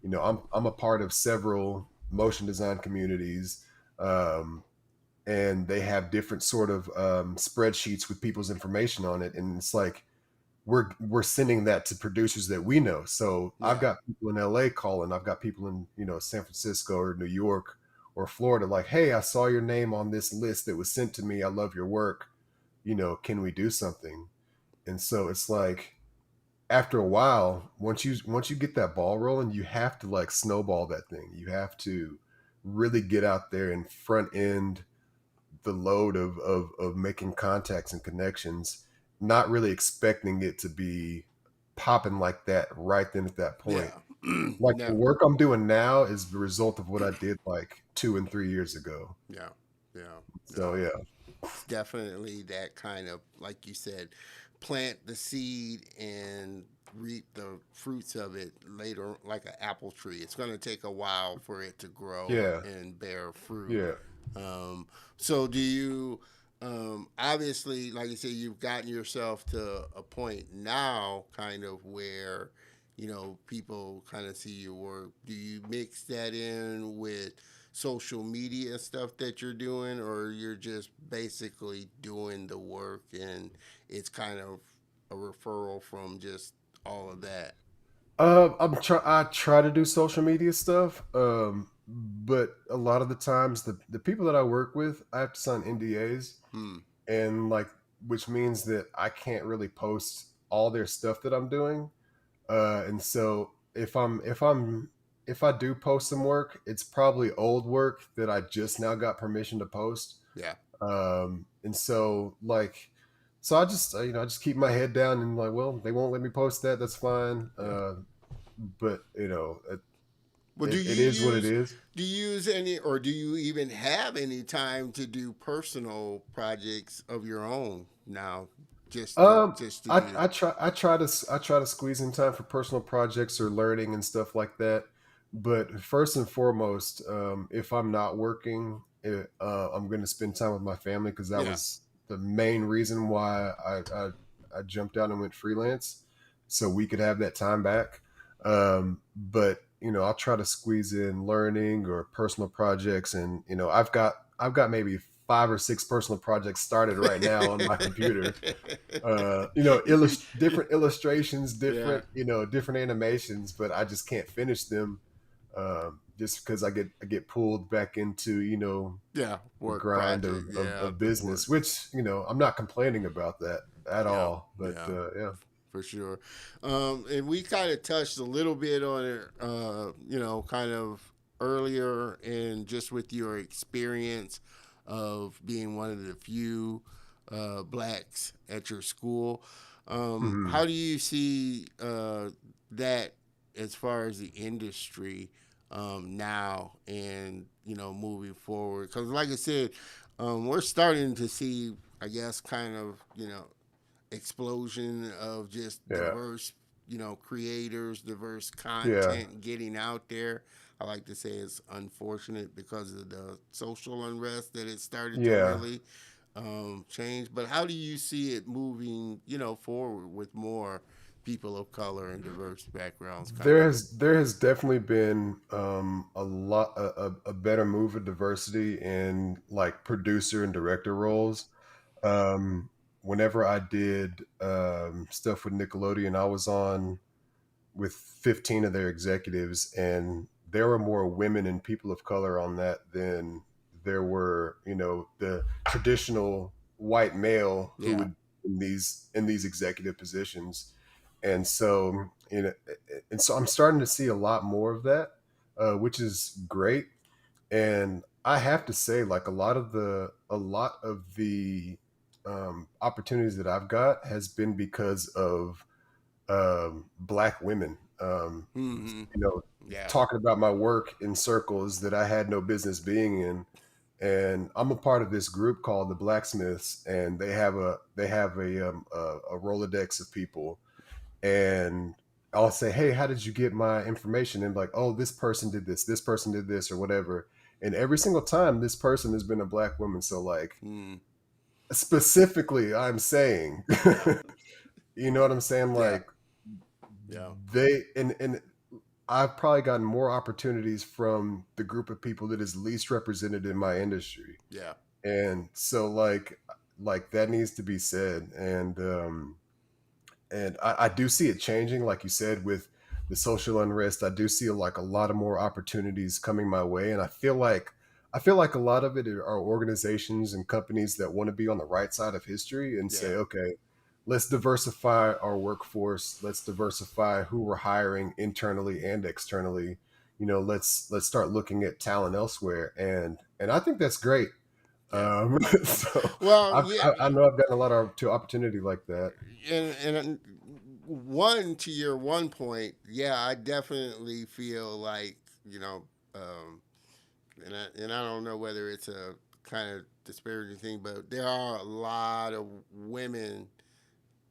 I'm a part of several motion design communities. And they have different sort of spreadsheets with people's information on it, and it's like we're sending that to producers that we know. So I've yeah, got people in LA calling, I've got people in San Francisco or New York or Florida, like, hey, I saw your name on this list that was sent to me. I love your work. Can we do something? And so it's like, after a while, once you get that ball rolling, you have to like snowball that thing. You have to really get out there and front end the load of making contacts and connections, not really expecting it to be popping like that right then at that point. Yeah. Like the No. work I'm doing now is the result of what I did like 2 and 3 years ago. Yeah. Yeah. So No. yeah, It's definitely that kind of, like you said, plant the seed and reap the fruits of it later, like an apple tree. It's going to take a while for it to grow yeah, and bear fruit. yeah. Um, so, do you, obviously, like you said, you've gotten yourself to a point now, kind of where, people kind of see your work. Do you mix that in with social media stuff that you're doing, or you're just basically doing the work and it's kind of a referral from just all of that? I try to do social media stuff, but a lot of the times the people that I work with, I have to sign NDAs, Hmm. and like, which means that I can't really post all their stuff that I'm doing. And so if I do post some work, it's probably old work that I just now got permission to post. Yeah. And so like, so I just keep my head down and like, well, they won't let me post that. That's fine. Yeah. But Well, do it you is what it use is. do you use any, or do you even have any time to do personal projects of your own now? Um, Just to do. I try to squeeze in time for personal projects or learning and stuff like that. But first and foremost, if I'm not working, I'm going to spend time with my family, because that Yeah. was the main reason why I jumped out and went freelance, so we could have that time back. But I'll try to squeeze in learning or personal projects, and I've got maybe 5 or 6 personal projects started right now on my computer. Different illustrations, Yeah. different animations, but I just can't finish them, just because I get pulled back into Yeah. the Work grind project. Yeah. of The work. business, which I'm not complaining about that at Yeah. all. But Yeah. yeah. For sure. And we kind of touched a little bit on it, kind of earlier, and just with your experience of being one of the few blacks at your school. Mhm. How do you see that as far as the industry now, and moving forward? Because, like I said, we're starting to see, I guess, kind of explosion of just Yeah, diverse, creators, diverse yeah, content getting out there. I like to say it's unfortunate because of the social unrest that it started to yeah. really change. But how do you see it moving, forward with more people of color and diverse backgrounds kind of? There has definitely been a better move of diversity in like producer and director roles. Um, Whenever I did stuff with Nickelodeon, I was on with 15 of their executives, and there were more women and people of color on that than there were, the traditional white male who Yeah. would in these executive positions. And so, I'm starting to see a lot more of that, which is great. And I have to say, like, a lot of the opportunities that I've got has been because of black women. Hmm. You know, Yeah. Talking about my work in circles that I had no business being in. And I'm a part of this group called the Blacksmiths, and they have a Rolodex of people. And I'll say, hey, how did you get my information? And like, oh, this person did this, or whatever. And every single time, this person has been a black woman. So like, Mm. specifically, I'm saying, you know what I'm saying? Yeah. Like, Yeah. they and I've probably gotten more opportunities from the group of people that is least represented in my industry. Yeah. And so like that needs to be said. And I do see it changing, like you said, with the social unrest. I do see like a lot of more opportunities coming my way. And I feel like I feel like a lot of it are organizations and companies that want to be on the right side of history and say, Yeah, okay, let's diversify our workforce. Let's diversify who we're hiring internally and externally. Let's start looking at talent elsewhere, and I think that's great. yeah. So Well, I've, yeah, I know I've gotten a lot of to opportunity like that. and one to your one point, yeah, I definitely feel like um, and I don't know whether it's a kind of disparaging thing, but there are a lot of women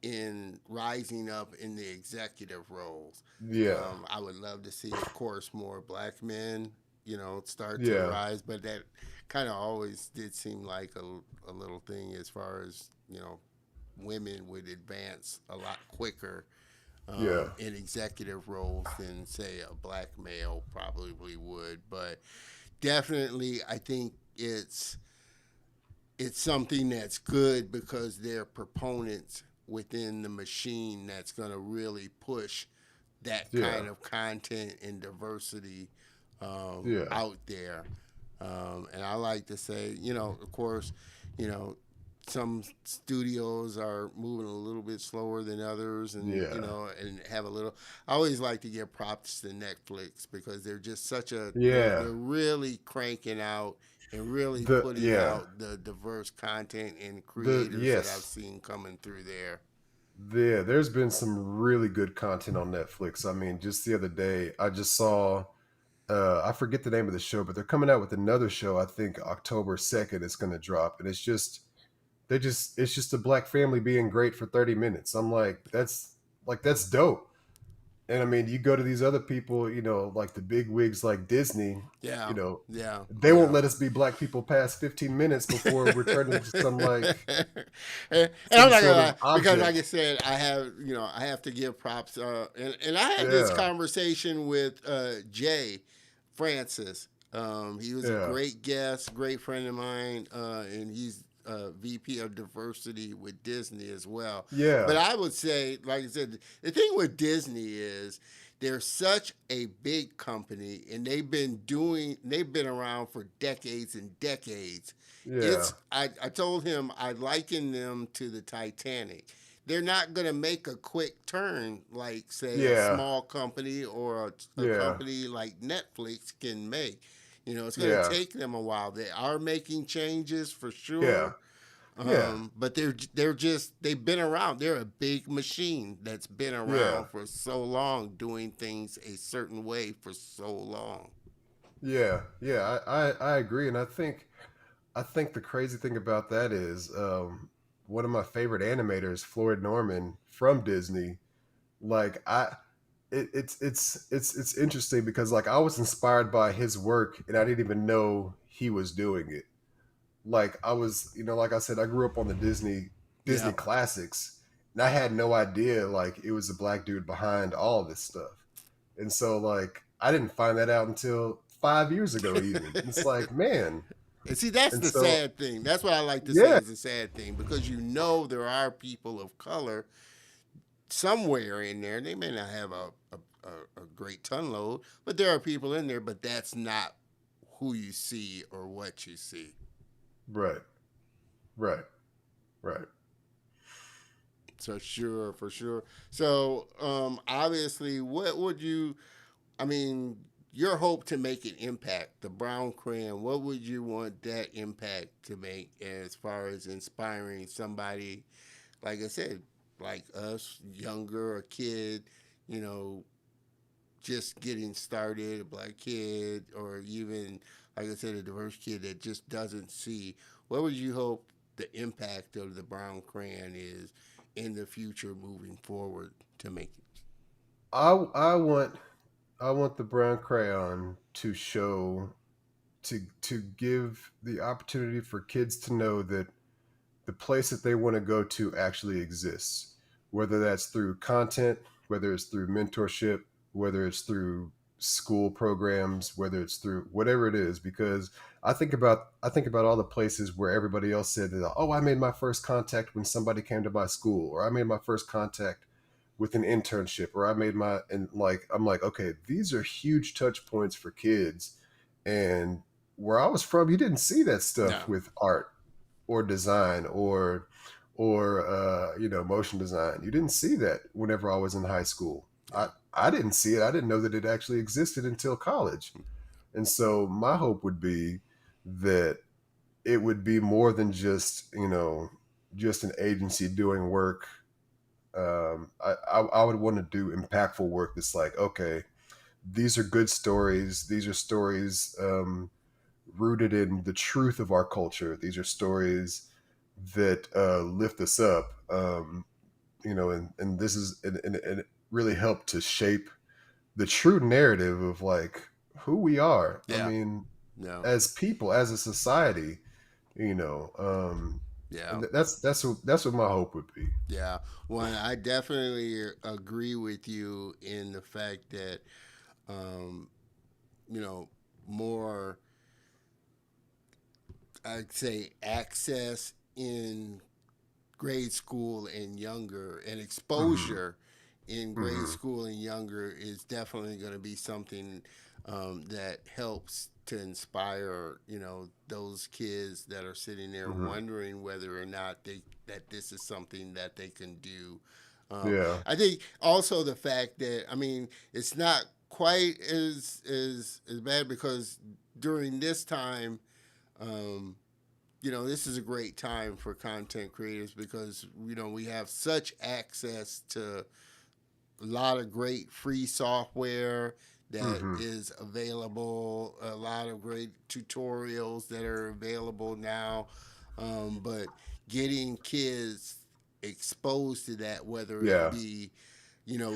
in rising up in the executive roles. Yeah, I would love to see, of course, more black men, start to yeah, rise, but that kind of always did seem like a little thing as far as, women would advance a lot quicker yeah, in executive roles than, say, a black male probably would. But definitely, I think it's something that's good because they're proponents within the machine that's going to really push that yeah, kind of content and diversity yeah, out there. And I like to say, of course, you know, some studios are moving a little bit slower than others, and yeah, and have a little. I always like to give props to Netflix because they're just yeah. they're really cranking out and really The putting yeah out the diverse content and the creators that I've yes. seen coming through there. There's been some really good content on Netflix. I mean, just the other day, I just saw, I forget the name of the show, but they're coming out with another show. I think October 2nd it's going to drop, and it's just a black family being great for 30 minutes. I'm like that's dope. And I mean, you go to these other people, like the big wigs like Disney, you Yeah, know, yeah, they won't yeah. let us be black people past 15 minutes before we're turned into And I'm some not gonna sort lie of because, like I object. said, I have to give props. And I had this Yeah, conversation with Jay Francis. He was a yeah, great guest, great friend of mine, and he's VP of diversity with Disney as well. But yeah, I would say, like I said, the thing with Disney is they're such a big company, and they've been around for decades and decades. yeah, I told him I liken them to the Titanic. They're not going to make a quick turn like, say, a yeah, small company or a yeah, company like Netflix can make. It's going to yeah, take them a while. They are making changes for yeah, sure, yeah, but they've been around. They're a big machine that's been yeah, around for so long, doing things a certain way for so long. yeah, yeah. I agree, and I think the crazy thing about that is, one of my favorite animators, Floyd Norman from Disney. Like it's interesting because like I was inspired by his work, and I didn't even know he was doing it. Like I was, like I said, I grew up on the Disney Yeah. classics, and I had no idea like it was a black dude behind all of this stuff. And so like I didn't find that out until 5 years ago even. It's like, man. And see, that's And the so sad thing. That's what I like to say yeah, is the sad thing because there are people of color somewhere in there. They may not have a great ton load, but there are people in there, but that's not who you see or what you see. right, right, right. So sure, for sure. So obviously, what would I mean, your hope to make an impact, the Brown Crayon, what would you want that impact to make as far as inspiring somebody, like I said, like us, younger, a kid, you know, just getting started, a black kid, or even, like I said, a diverse kid that just doesn't see? What would you hope the impact of the Brown Crayon is in the future moving forward to make it? I want the brown crayon to show to give the opportunity for kids to know that the place that they want to go to actually exists, whether that's through content, whether it's through mentorship, whether it's through school programs, whether it's through whatever it is. Because I think about all the places where everybody else said that, oh, I made my first contact when somebody came to my school, or I made my first contact with an internship, or I made I'm like, okay, these are huge touch points for kids. And where I was from, you didn't see that stuff No. with art or design or you know, motion design. You didn't see that whenever I was in high school. Yeah. I didn't see it. I didn't know that it actually existed until college. And so my hope would be that it would be more than just, you know, just an agency doing work. I would want to do impactful work that's like, okay, these are good stories. These are stories rooted in the truth of our culture. These are stories that lift us up. You know, and this is and it really helped to shape the true narrative of like who we are. I Yeah. mean, No. as people, as a society, you know, Yeah. and that's what my hope would be. Yeah. One, I definitely agree with you in the fact that, um, you know, more, I'd say, access in grade school and younger, and Hmm. exposure in grade Hmm. school and younger is definitely going to be something that helps to inspire, those kids that are sitting there Hmm. wondering whether or not that this is something that they can do. Yeah. I think also the fact that, I mean, it's not quite as bad because during this time, um, this is a great time for content creators because we have such access to a lot of great free software that Hmm. is available, a lot of great tutorials that are available now. But getting kids exposed to that, whether it Yeah. be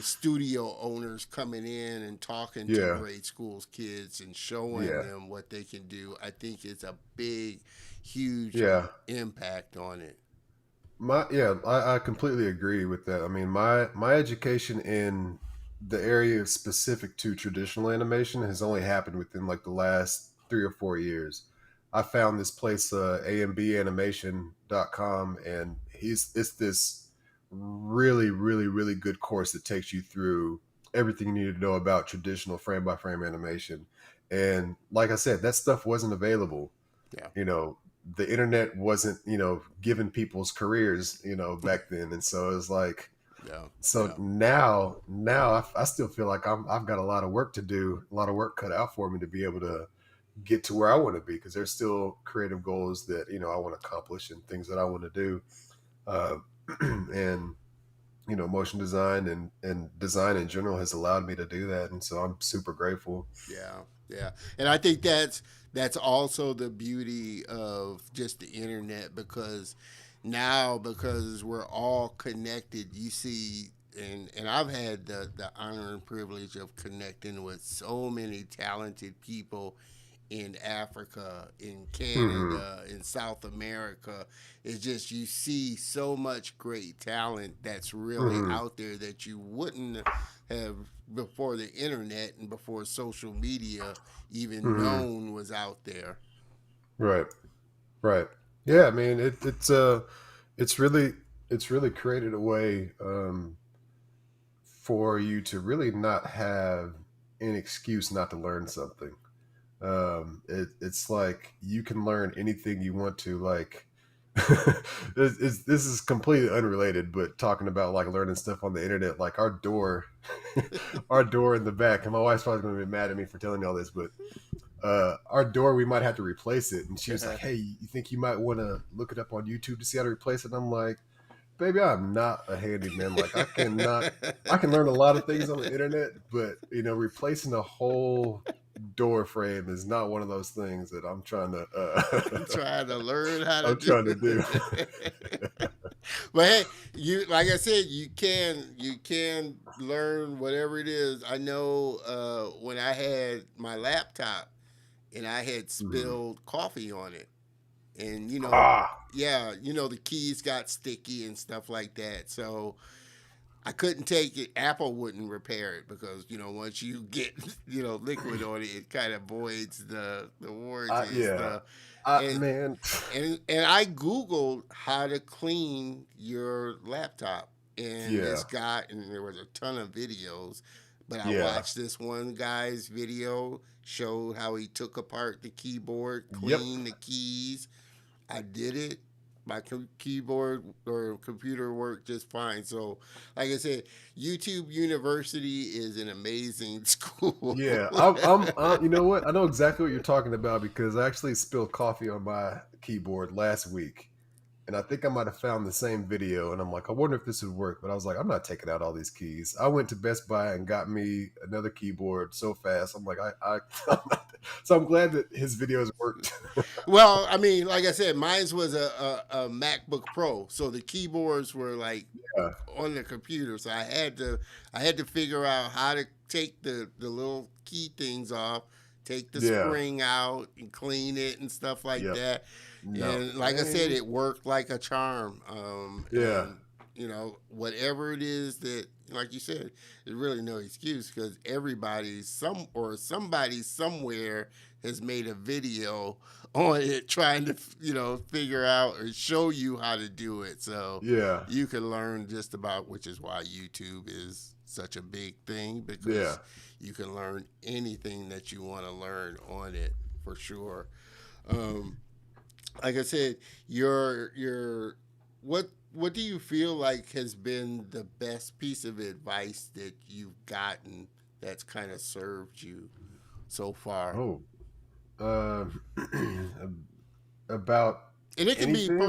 studio owners coming in and talking to Yeah. grade schools kids and showing Yeah. them what they can do, I think it's a big, huge Yeah. impact on it. I completely agree with that. I mean, my education in the area specific to traditional animation has only happened within like the last 3 or 4 years. I found this place, ambanimation.com, and it's this really, really, really good course that takes you through everything you need to know about traditional frame by frame animation. And like I said, that stuff wasn't available, Yeah. you know. The internet wasn't, you know, giving people's careers, you know, back then. And so it was like, Yeah. so Yeah. now I still feel like I've got a lot of work to do, a lot of work cut out for me to be able to get to where I want to be, because there's still creative goals that, you know, I want to accomplish and things that I want to do. uh, and you know, motion design and design in general has allowed me to do that, and so I'm super grateful. Yeah, yeah, and I think that's also the beauty of just the internet because now because we're all connected, you see, and I've had the honor and privilege of connecting with so many talented people in Africa, in Hmm. Canada, in South America. It's just you see so much great talent that's really Hmm. out there that you wouldn't have before the internet and before social media even Hmm. known was out there. Right. Right. Yeah, I mean, it's really it's really created a way, for you to really not have an excuse not to learn something. It's like you can learn anything you want to. Like, this is completely unrelated, but talking about like learning stuff on the internet, like our door, our door in the back, and my wife's probably going to be mad at me for telling you all this, but our door, we might have to replace it. And she was like, hey, you think you might want to look it up on YouTube to see how to replace it? And I'm like, baby, I'm not a handyman. Like, I can learn a lot of things on the internet, but you know, replacing a whole door frame is not one of those things that I'm trying to Trying to learn how to I'm do trying to do. it. But hey, you like I said, you can learn whatever it is. I know when I had my laptop and I had Mhm. spilled coffee on it, and Ah. yeah, the keys got sticky and stuff like that. So I couldn't take it. Apple wouldn't repair it because once you get liquid on it, it kind of voids the warranty and Yeah. stuff. I And man. and I googled how to clean your laptop, and Yeah. this guy, and there was a ton of videos, But I Yeah. watched this one guy's video, showed how he took apart the keyboard, Yep. cleaned the keys. I did it. My keyboard or computer worked just fine. So, like I said, YouTube University is an amazing school. Yeah, you know what? I know exactly what you're talking about because I actually spilled coffee on my keyboard last week, and I think I might have found the same video. And I'm like, I wonder if this would work. But I was like, I'm not taking out all these keys. I went to Best Buy and got me another keyboard so fast. I'm like, so I'm glad that his videos worked. Well, I mean, like I said, mine was a MacBook Pro, so the keyboards were like Yeah, on the computer. So I had to figure out how to take the little key things off, take the yeah, spring out, and clean it and stuff like yep. that. No, And like I said, it worked like a charm. yeah, And whatever it is that, like you said, there's really no excuse because somebody somewhere has made a video on it trying to figure out or show you how to do it. So yeah, you can learn just about, which is why YouTube is such a big thing yeah. because you can learn anything that you want to learn on it for sure. Um, like I said, your what do you feel like has been the best piece of advice that you've gotten that's kind of served you so far? Oh, uh, about And it can be anything?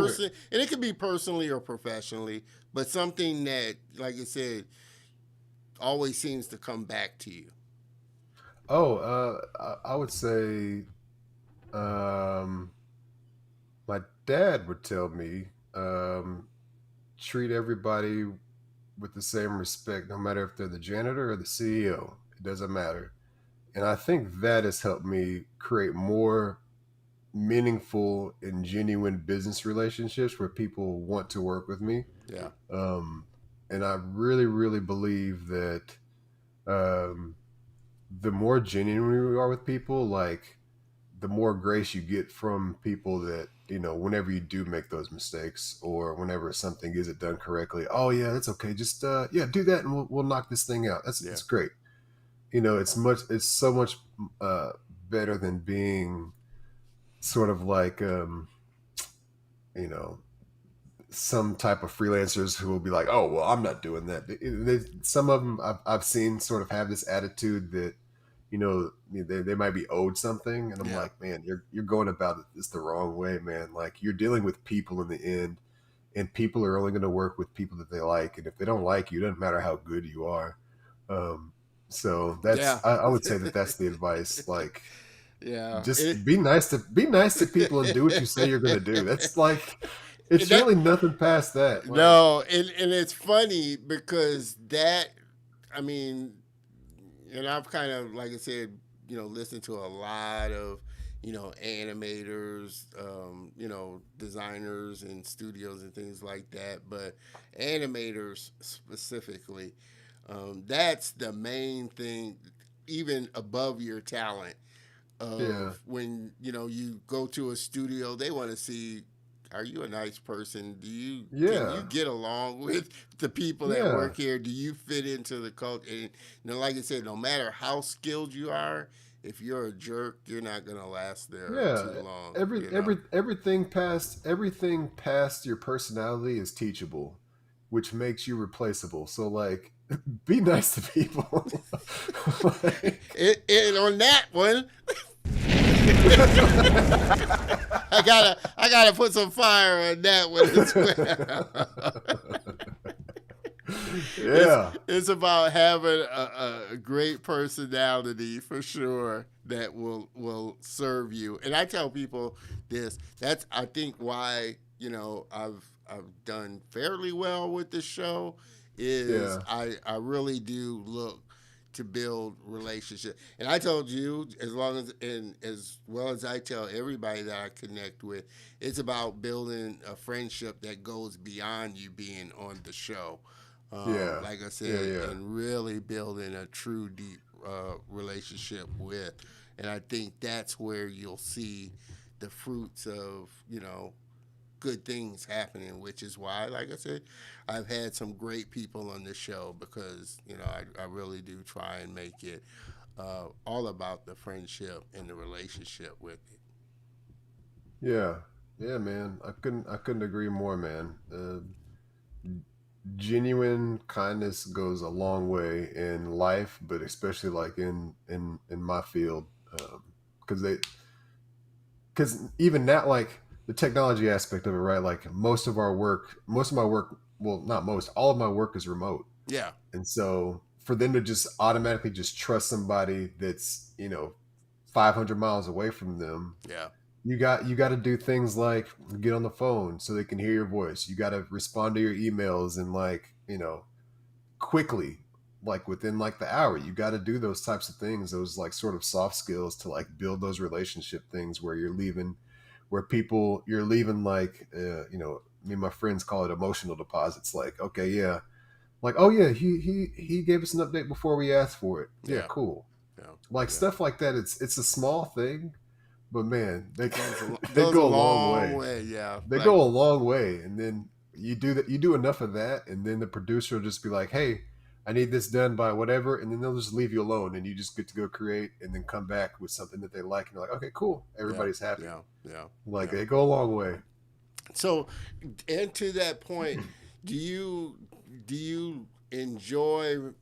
personally or professionally, but something that, like I said, always seems to come back to you. Oh, I would say um, my dad would tell me treat everybody with the same respect, no matter if they're the janitor or the CEO. It doesn't matter. And I think that has helped me create more meaningful and genuine business relationships where people want to work with me. Yeah. Um, and I really, really believe that um, the more genuine we are with people, like the more grace you get from people that, whenever you do make those mistakes or whenever something isn't done correctly. Oh yeah, that's okay. Just yeah, do that and we'll knock this thing out. That's Yeah. great. It's so much uh, better than being sort of like you know some type of freelancers who will be like, oh well, I'm not doing that. Some of them I've seen sort of have this attitude that they might be owed something, and I'm Yeah. like, man, you're going about this the wrong way, man. Like you're dealing with people in the end, and people are only going to work with people that they like, and if they don't like you, it doesn't matter how good you are. um so Yeah. I would say that that's the advice. Like Yeah. just be nice to people and do what you say you're going to do. That's like, it's That really nothing past that. Like, no, and it's funny because that, I mean, and I've kind of, like I said, listened to a lot of, animators, designers and studios and things like that. But animators specifically, that's the main thing, even above your talent. yeah, Of when you go to a studio, they want to see, are you a nice person? Can you yeah, get along with the people that yeah, work here? Do you fit into the culture? And like I said, no matter how skilled you are, if you're a jerk, you're not gonna last there yeah. too long. You know. Everything past your personality is teachable, which makes you replaceable. So like, be nice to people. Like, And on that one, I gotta put some fire on that one as well. it's yeah, it's about having a great personality for sure that will serve you. And I tell people this. That's, I think, why I've done fairly well with the show. Is yeah, I really do look to build relationship. And I told you, as long as and as well as I tell everybody that I connect with, it's about building a friendship that goes beyond you being on the show. yeah, Like I yeah, said, yeah, and really building a true deep relationship with. And I think that's where you'll see the fruits of good things happening, which is why, like I said, I've had some great people on this show because, I really do try and make it all about the friendship and the relationship with it. Yeah, yeah, man. I couldn't agree more, man. Genuine kindness goes a long way in life, but especially like in my field, because because even that, like the technology aspect of it, right? Like most of my work, well, not most, all of my work is remote. Yeah, And so for them to just automatically just trust somebody that's, 500 miles away from them, yeah, you got to do things like get on the phone so they can hear your voice. You got to respond to your emails and like, quickly, like within like the hour. You got to do those types of things, those like sort of soft skills to like build those relationship things where you're leaving like, me and my friends call it emotional deposits. Like, okay, yeah, like, oh yeah, he gave us an update before we asked for it. Yeah, yeah, cool. yeah, Like yeah. stuff like that. It's a small thing, but man, they they Goes a go a long long way. way. Yeah, They like go a long way, and then you do enough of that, and then the producer will just be like, "Hey, I need this done by whatever," and then they'll just leave you alone, and you just get to go create, and then come back with something that they like, and you're like, "Okay, cool, yeah, everybody's happy." yeah, yeah, Like yeah. they go a long way. So, and to that point, do you do you enjoy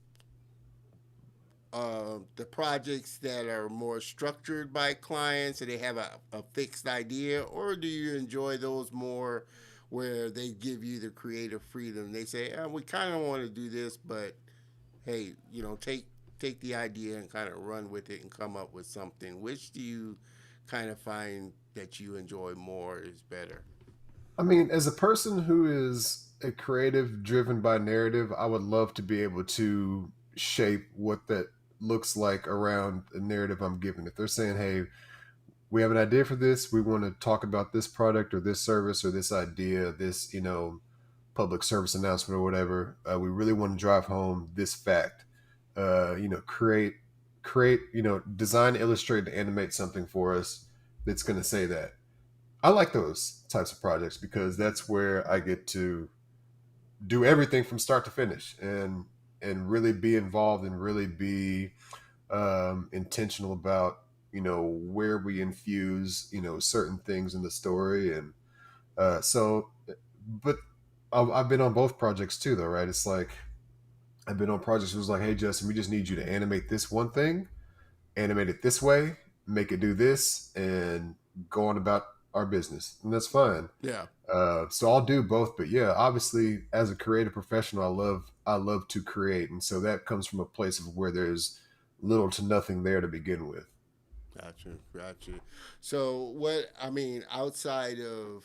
the projects that are more structured by clients and they have a fixed idea, or do you enjoy those more where they give you the creative freedom? They say, we kind of want to do this, but hey, take the idea and kind of run with it and come up with something. Which do you kind of find that you enjoy more is better? I mean, as a person who is a creative driven by narrative, I would love to be able to shape what that looks like around a narrative I'm given. If they're saying, "Hey, we have an idea for this. We want to talk about this product or this service or this idea, this, public service announcement or whatever. We really want to drive home this fact. Create, design, illustrate, and animate something for us that's going to say that." I like those types of projects because that's where I get to do everything from start to finish and really be involved and really be intentional about where we infuse certain things in the story. And but I've been on both projects too, though, right? It's like I've been on projects where it's like, hey, Justin, we just need you to animate this one thing, animate it this way, make it do this, and go on about our business, and that's fine. Yeah. So I'll do both, but yeah, obviously, as a creative professional, I love to create, and so that comes from a place of where there's little to nothing there to begin with. Gotcha, gotcha. So, what I mean, outside of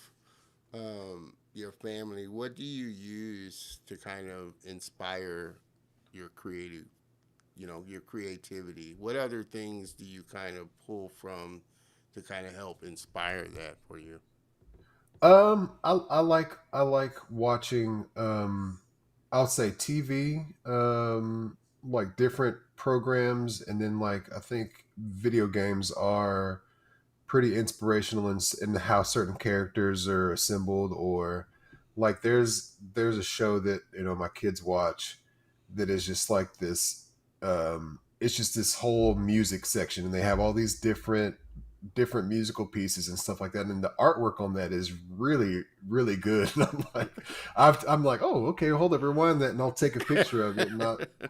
your family, what do you use to kind of inspire your creative, your creativity? What other things do you kind of pull from to kind of help inspire that for you? I like watching I'll say TV, like different programs, and then like I think video games are pretty inspirational in how certain characters are assembled, or like there's a show that my kids watch that is just like this. It's just this whole music section, and they have all these different musical pieces and stuff like that, and the artwork on that is really really good. And I'm like, oh, okay, hold up, rewind that, and I'll take a picture of it, and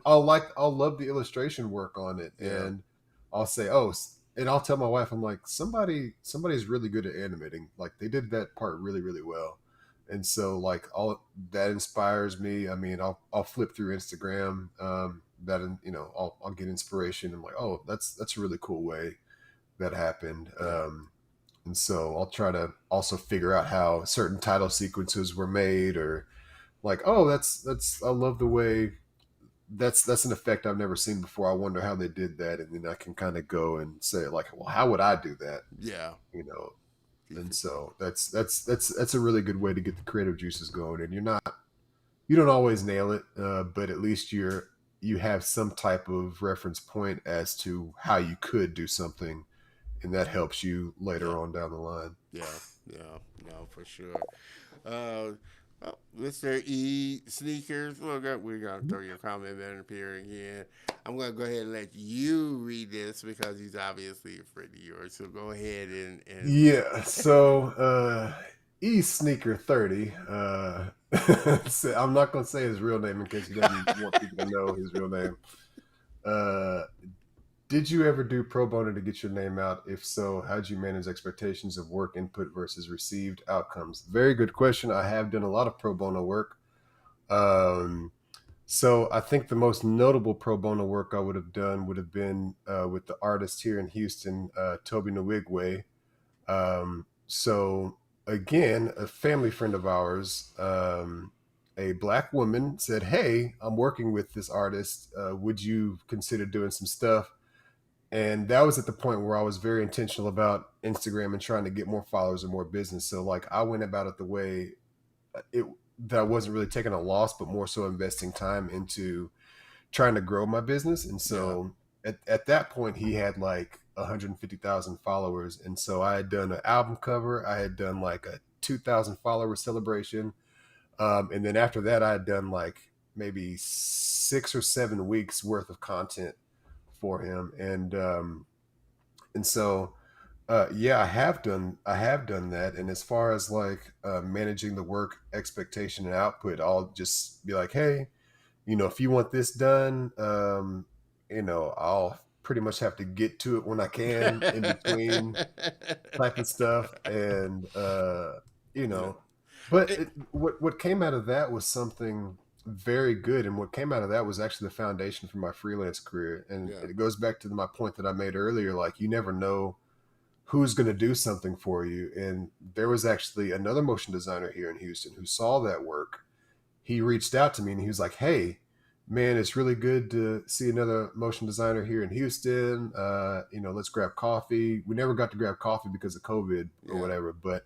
I'll love the illustration work on it, Yeah, and I'll say, oh, and I'll tell my wife, I'm like, somebody's really good at animating. Like they did that part really really well, and so like all that inspires me. I mean, I'll flip through Instagram, that, and I'll get inspiration. I'm like, oh, that's a really cool way that happened. yeah, And so I'll try to also figure out how certain title sequences were made, or like, oh, that's I love the way that's an effect I've never seen before. I wonder how they did that, and then I can kind of go and say like, well, how would I do that? yeah. You know, You and could, so that's a really good way to get the creative juices going. And you don't always nail it, but at least you have some type of reference point as to how you could do something, and that helps you Yeah. later on down the line. Yeah. Yeah. No, for sure. Uh, oh, Mr. E Sneakers, look up. We're gonna throw your comment in here again. I'm gonna go ahead and let you read this because he's obviously a friend of yours. So go ahead and Yeah. So E Sneaker 30. I'm not gonna say his real name in case he doesn't want people to know his real name. Uh, did you ever do pro bono to get your name out? If so, how'd you manage expectations of work input versus received outcomes? Very good question. I have done a lot of pro bono work. Um, so I think the most notable pro bono work I would have done would have been with the artist here in Houston, Toby Nwigwe. So again, a family friend of ours, a black woman said, "Hey, I'm working with this artist. Would you consider doing some stuff?" And that was at the point where I was very intentional about Instagram and trying to get more followers and more business. So like I went about it the way it that I wasn't really taking a loss, but more so investing time into trying to grow my business. And yeah, so at that point, he had like 150,000 followers. And so I had done an album cover. I had done like a 2,000 follower celebration. And then after that, I had done like maybe 6 or 7 weeks worth of content for him. And so yeah, I have done that. And as far as like managing the work expectation and output, I'll just be like, hey, if you want this done, I'll pretty much have to get to it when I can in between type of stuff. And, you you know, know, but it, what came out of that was something very good. And what came out of that was actually the foundation for my freelance career. And yeah, it goes back to my point that I made earlier. Like, you never know who's going to do something for you. And there was actually another motion designer here in Houston who saw that work. He reached out to me and he was like, "Hey, man, it's really good to see another motion designer here in Houston. Let's grab coffee." We never got to grab coffee because of COVID or yeah, whatever, but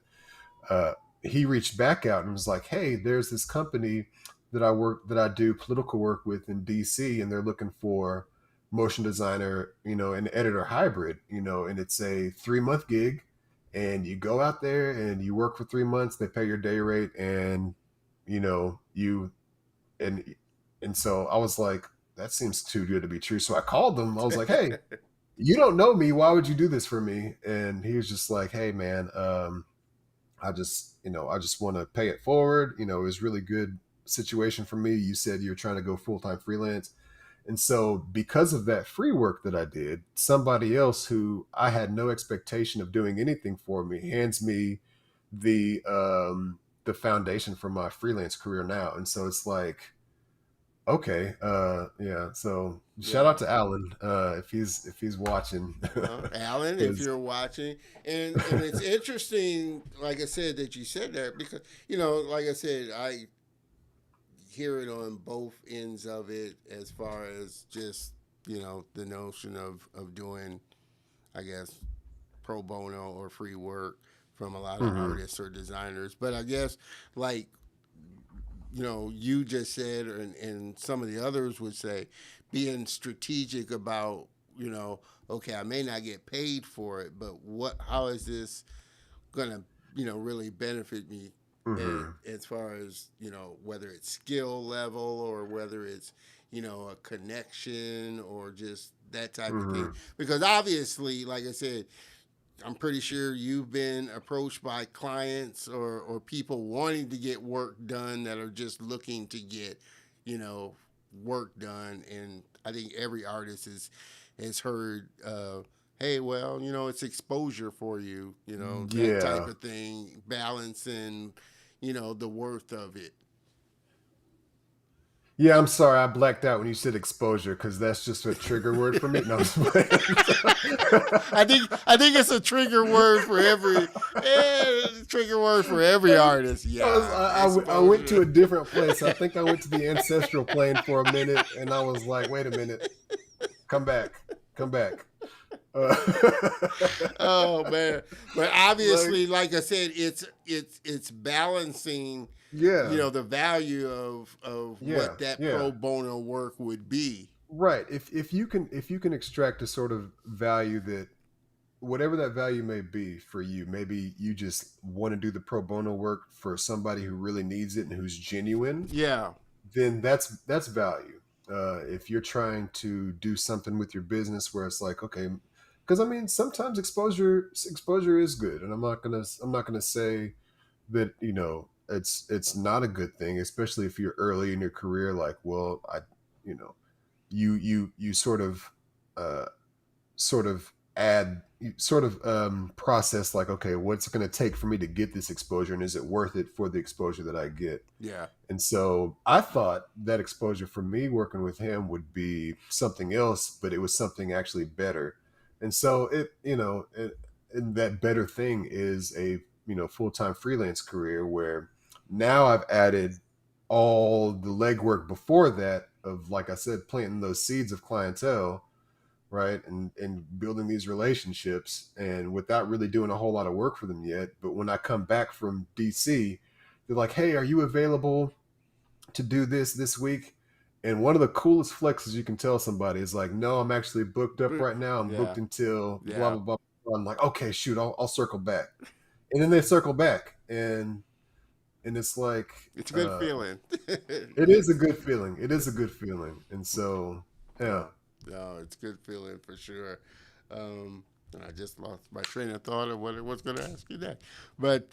uh, he reached back out and was like, "Hey, there's this company that I do political work with in DC, and they're looking for motion designer, an editor hybrid, and it's a 3 month gig, and you go out there and you work for 3 months. They pay your day rate, and you and so I was like, that seems too good to be true. So I called them. I was like, hey, you don't know me. Why would you do this for me? And he was just like, hey, man, I just want to pay it forward. It was really good situation for me. You said you're trying to go full-time freelance. And so because of that free work that I did, somebody else who I had no expectation of doing anything for me hands me the foundation for my freelance career now. And so it's like, okay, yeah. So shout yeah. out to Alan, if he's watching. Well, Alan, if 'Cause- you're watching, and it's interesting, like I said, that you said that because like I said, I hear it on both ends of it as far as just the notion of doing, I guess, pro bono or free work from a lot of Mhm. artists or designers. But I guess like you just said, and some of the others would say, being strategic about, okay, I may not get paid for it, but how is this gonna, really benefit me Mhm. as far as, whether it's skill level or whether it's, a connection or just that type of thing. Mhm. Because obviously, like I said, I'm pretty sure you've been approached by clients or people wanting to get work done that are just looking to get, you know, work done. And I think every artist has heard, hey, well, it's exposure for you, that type Yeah. of thing, balancing, the worth of it. Yeah, I'm sorry, I blacked out when you said exposure because that's just a trigger word for me. No, I'm just playing. I think it's a trigger word for every artist. Yeah, I went to exposure. a different place. I think I went to the ancestral plane for a minute, and I was like, "Wait a minute, come back, come back." Uh, Oh man, but like, obviously, like I said, it's balancing, yeah, the value of yeah, what that yeah. pro bono work would be. Right. If you can extract a sort of value that whatever that value may be for you, maybe you just want to do the pro bono work for somebody who really needs it and who's genuine, Yeah. then that's value. If you're trying to do something with your business where it's like, okay, because I mean, sometimes exposure is good, and I'm not gonna say that it's not a good thing, especially if you're early in your career. Like, well, you know, you uh, sort of add sort of process like, okay, what's it going to take for me to get this exposure, and is it worth it for the exposure that I get? Yeah. And so I thought that exposure for me working with him would be something else, but it was something actually better. And so and that better thing is a full-time freelance career where now I've added all the legwork before that of, like I said, planting those seeds of clientele, right, and building these relationships, and without really doing a whole lot of work for them yet. But when I come back from DC, they're like, hey, are you available to do this week? And one of the coolest flexes you can tell somebody is like, no, I'm actually booked up right now. I'm Yeah. booked until blah Yeah. blah blah. I'm like, okay, shoot, I'll circle back. And then they circle back, and it's like, It's a good feeling. it is a good feeling. It is a good feeling. And so, yeah. Yeah. No, it's a good feeling for sure. And I just lost my train of thought of what I was going to ask you next. But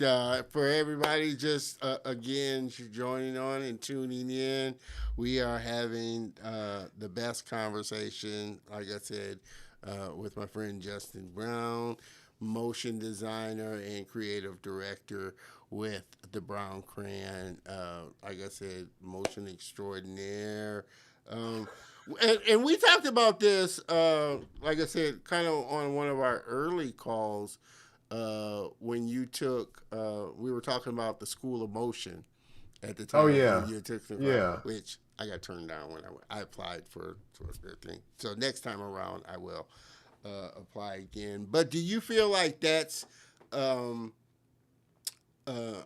for everybody, just again joining on and tuning in, we are having the best conversation, like I said, with my friend Justin Brown, motion designer and creative director with the Brown Crayon. Like I said, motion extraordinaire. Um, and we talked about this, like I said, kind of on one of our early calls when you took, we were talking about the School of Motion at the Oh time, and yeah. you took the class, Yeah. which I got turned down when I applied for their thing. So next time around, I will apply again. But do you feel like that's um,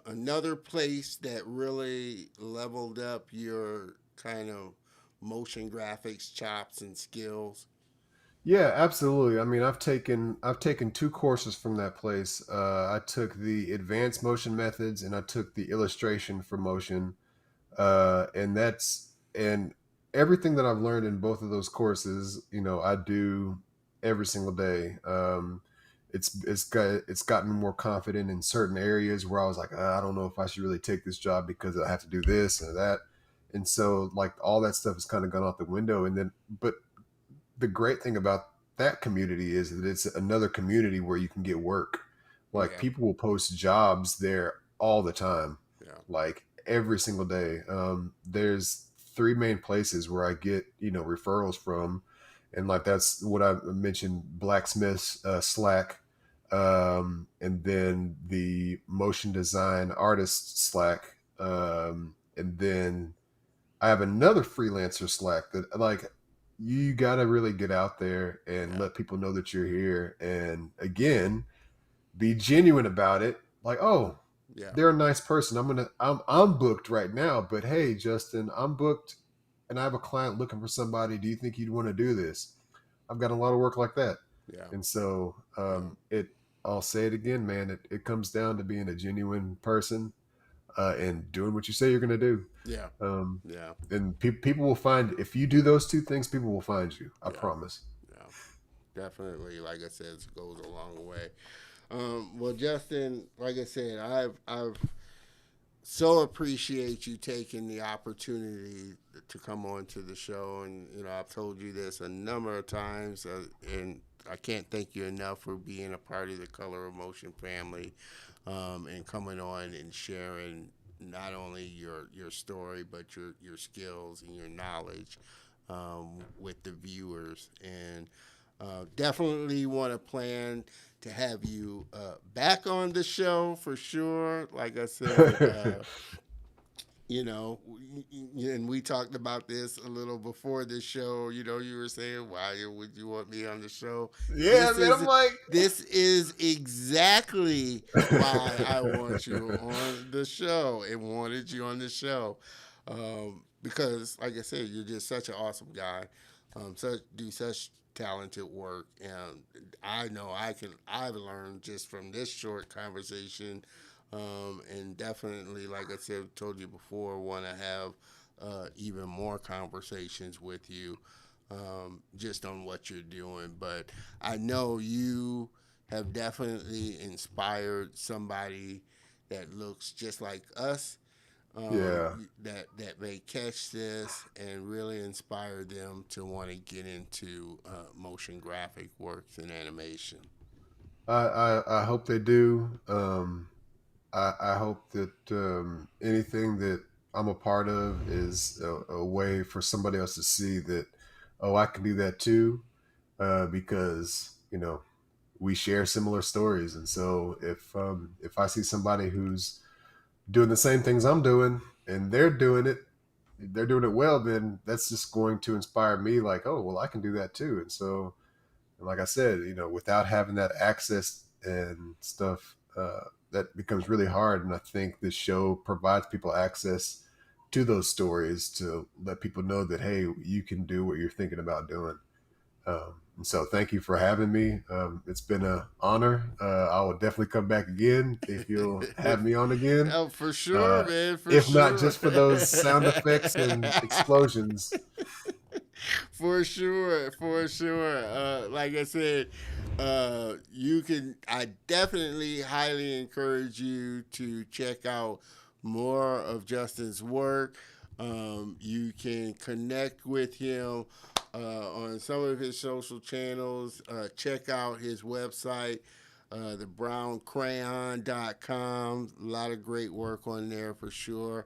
another place that really leveled up your kind of motion graphics chops and skills? Yeah, absolutely. I mean, I've taken two courses from that place. I took the advanced motion methods and I took the illustration for motion. And everything that I've learned in both of those courses, I do every single day. It's gotten more confident in certain areas where I was like, I don't know if I should really take this job because I have to do this or that. And so like all that stuff has kind of gone out the window. And then, but the great thing about that community is that it's another community where you can get work. Like, Yeah, people will post jobs there all the time, yeah, like every single day. There's three main places where I get referrals from, and like that's what I mentioned: blacksmiths, Slack, and then the motion design artist Slack, and then I have another freelancer Slack that, like, you got to really get out there and yeah, let people know that you're here. And again, be genuine about it. Like, oh, yeah, they're a nice person. I'm booked right now, but hey, Justin, I'm booked and I have a client looking for somebody. Do you think you'd want to do this? I've got a lot of work like that. yeah, And so yeah, I'll say it again, man. It comes down to being a genuine person, and doing what you say you're going to do. yeah, Um, yeah, and people will find, if you do those two things, people will find you. I yeah, promise. yeah. Definitely, like I said, it goes a long way. Well, Justin, like I said, I've so appreciate you taking the opportunity to come on to the show. And, I've told you this a number of times, and I can't thank you enough for being a part of the Color of Motion family, and coming on and sharing not only your story, but your skills and your knowledge with the viewers. And definitely want to plan to have you back on the show for sure. Like I said, you know, and we talked about this a little before the show. You were saying, "Why would you want me on the show?" Yeah, This man. I'm is like, this is exactly why I want you on the show and wanted you on the show, because, like I said, you're just such an awesome guy. Do such talented work, and I know I've learned just from this short conversation, and definitely, like I said, told you before, want to have even more conversations with you, just on what you're doing. But I know you have definitely inspired somebody that looks just like us, Yeah. that may catch this and really inspire them to want to get into motion graphic works and animation. I hope they do. I hope that anything that I'm a part of is a way for somebody else to see that, oh, I can do that too, because we share similar stories, and so if I see somebody who's doing the same things I'm doing and they're doing it well, then that's just going to inspire me. Like, oh, well, I can do that too, and so and like I said, without having that access and stuff, that becomes really hard. And I think this show provides people access to those stories to let people know that, hey, you can do what you're thinking about doing. And so thank you for having me. It's been an honor. I will definitely come back again if you'll have me on again. Oh, for sure, Uh, man, for if not sure. just for those sound effects and explosions. For sure, for sure. Like I said, you can. I definitely highly encourage you to check out more of Justin's work. You can connect with him on some of his social channels. Check out his website, the browncrayon.com. A lot of great work on there for sure.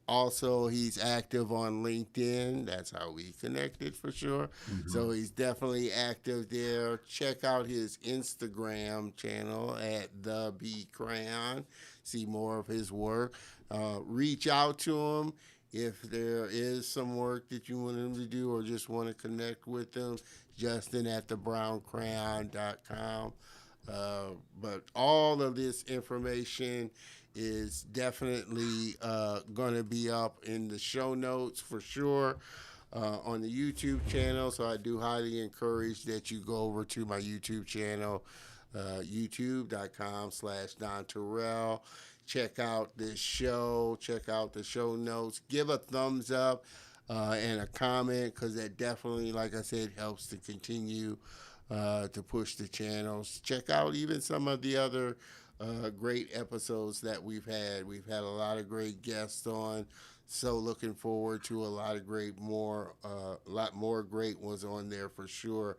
Also, he's active on LinkedIn. That's how we connected for sure. Mhm. So he's definitely active there. Check out his Instagram channel at the B Crayon. See more of his work. Reach out to him if there is some work that you want him to do or just want to connect with him. Justin at thebrown.crayon.com. But all of this information is definitely going to be up in the show notes for sure, on the YouTube channel. So I do highly encourage that you go over to my YouTube channel, youtube.com/Don Terrell. Check out this show, check out the show notes, give a thumbs up and a comment, because that definitely, like I said, helps to continue to push the channels. Check out even some of the other great episodes that we've had. We've had a lot of great guests on, so looking forward to a lot more great ones on there for sure.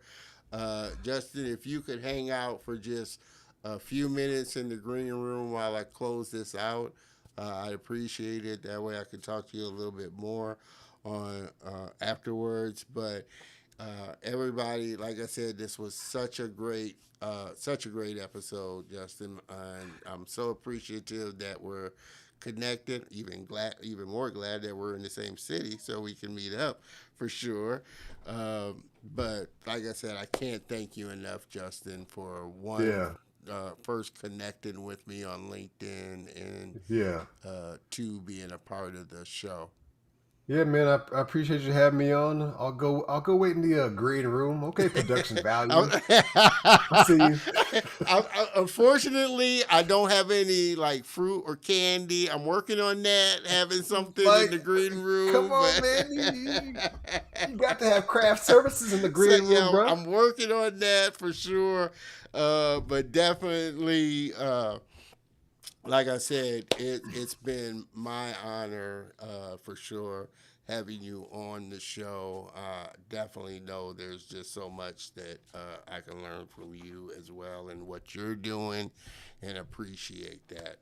Justin, if you could hang out for just a few minutes in the green room while I close this out, I'd appreciate it. That way I could talk to you a little bit more on afterwards. But everybody, like I said, this was such a great episode, Justin, and I'm so appreciative that we're connected. Even more glad that we're in the same city, so we can meet up for sure. But like I said, I can't thank you enough, Justin, for one. Yeah. First connecting with me on LinkedIn, and Yeah. two, being a part of the show. Yeah, man, I appreciate you having me on. I'll go wait in the green room. Okay, production value. I'll see you. Unfortunately, I don't have any like fruit or candy. I'm working on that, having something in Like, the green come room. on, man. You got to have craft services in the So green room, yeah, bro. I'm working on that for sure. But definitely, like I said, it's been my honor, for sure, having you on the show. Definitely know there's just so much that I can learn from you as well, and what you're doing, and appreciate that.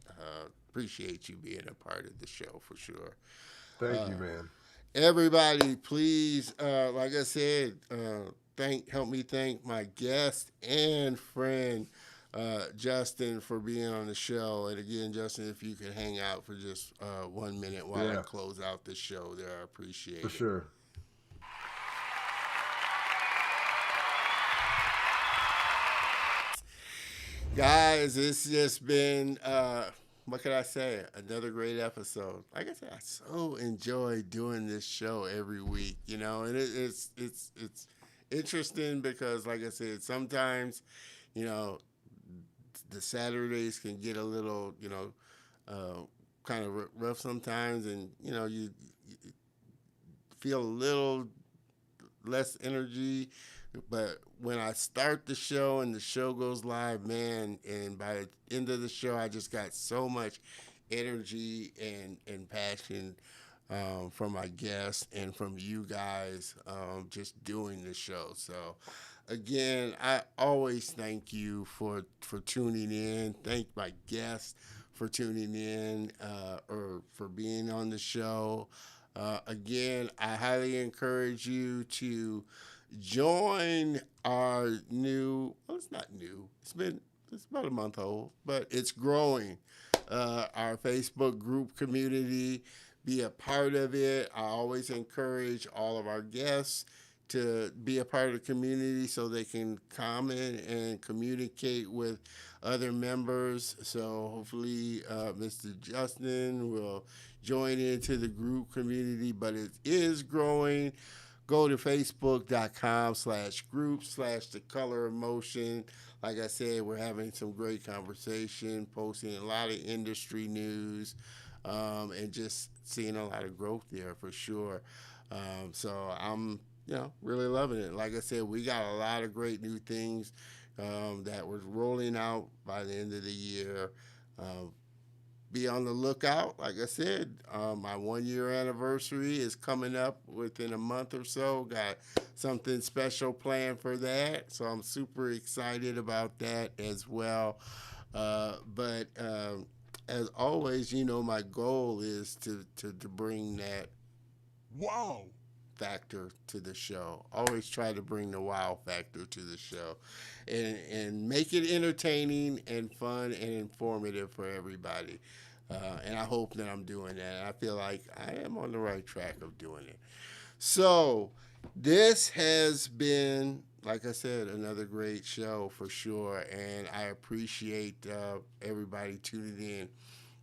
Appreciate you being a part of the show for sure. Thank you, man. Everybody, please, like I said, help me thank my guest and friend, Justin, for being on the show. And again, Justin, if you could hang out for just 1 minute while I Yeah, close out the show there, I for appreciate it. sure. Guys, it's just been, what can I say? Another great episode. Like I said, I so enjoy doing this show every week, and interesting because, like I said, sometimes, you know, the Saturdays can get a little, uh, kind of rough sometimes, and you feel a little less energy. But when I start the show and the show goes live, man, and by the end of the show, I just got so much energy and passion from my guests and from you guys just doing the show. So, again, I always thank you for tuning in. Thank my guests for tuning in or for being on the show. Again, I highly encourage you to join our new. Well, it's not new. It's about a month old, but it's growing. Our Facebook group community. Be a part of it. I always encourage all of our guests to be a part of the community so they can comment and communicate with other members. So hopefully, Mr. Justin will join into the group community, but it is growing. Go to facebook.com/group/the color of motion. Like I said, we're having some great conversation, posting a lot of industry news, and just seeing a lot of growth there for sure. So I'm, really loving it. Like I said, we got a lot of great new things that we're rolling out by the end of the year. Um, be on the lookout. Like I said, my 1 year anniversary is coming up within a month or so. Got something special planned for that. So I'm super excited about that as well. But as always, my goal is to bring that wow factor to the show. Always try to bring the wow factor to the show and make it entertaining and fun and informative for everybody. And I hope that I'm doing that. I feel like I am on the right track of doing it. So, this has been, like I said, another great show for sure. And I appreciate everybody tuning in.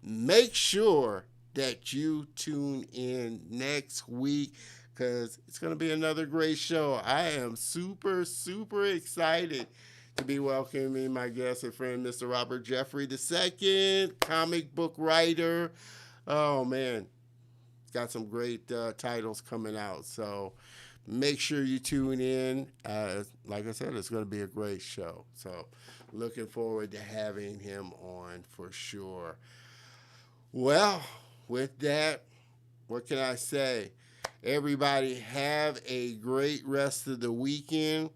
Make sure that you tune in next week because it's going to be another great show. I am super, super excited to be welcoming my guest and friend, Mr. Robert Jeffrey II, comic book writer. Oh, man. He's got some great titles coming out. So make sure you tune in. Like I said, it's going to be a great show. So looking forward to having him on for sure. Well, with that, what can I say? Everybody have a great rest of the weekend.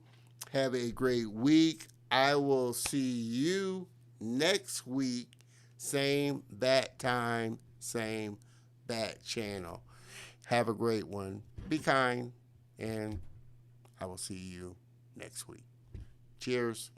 Have a great week. I will see you next week. Same bat time, same bat channel. Have a great one. Be kind, and I will see you next week. Cheers.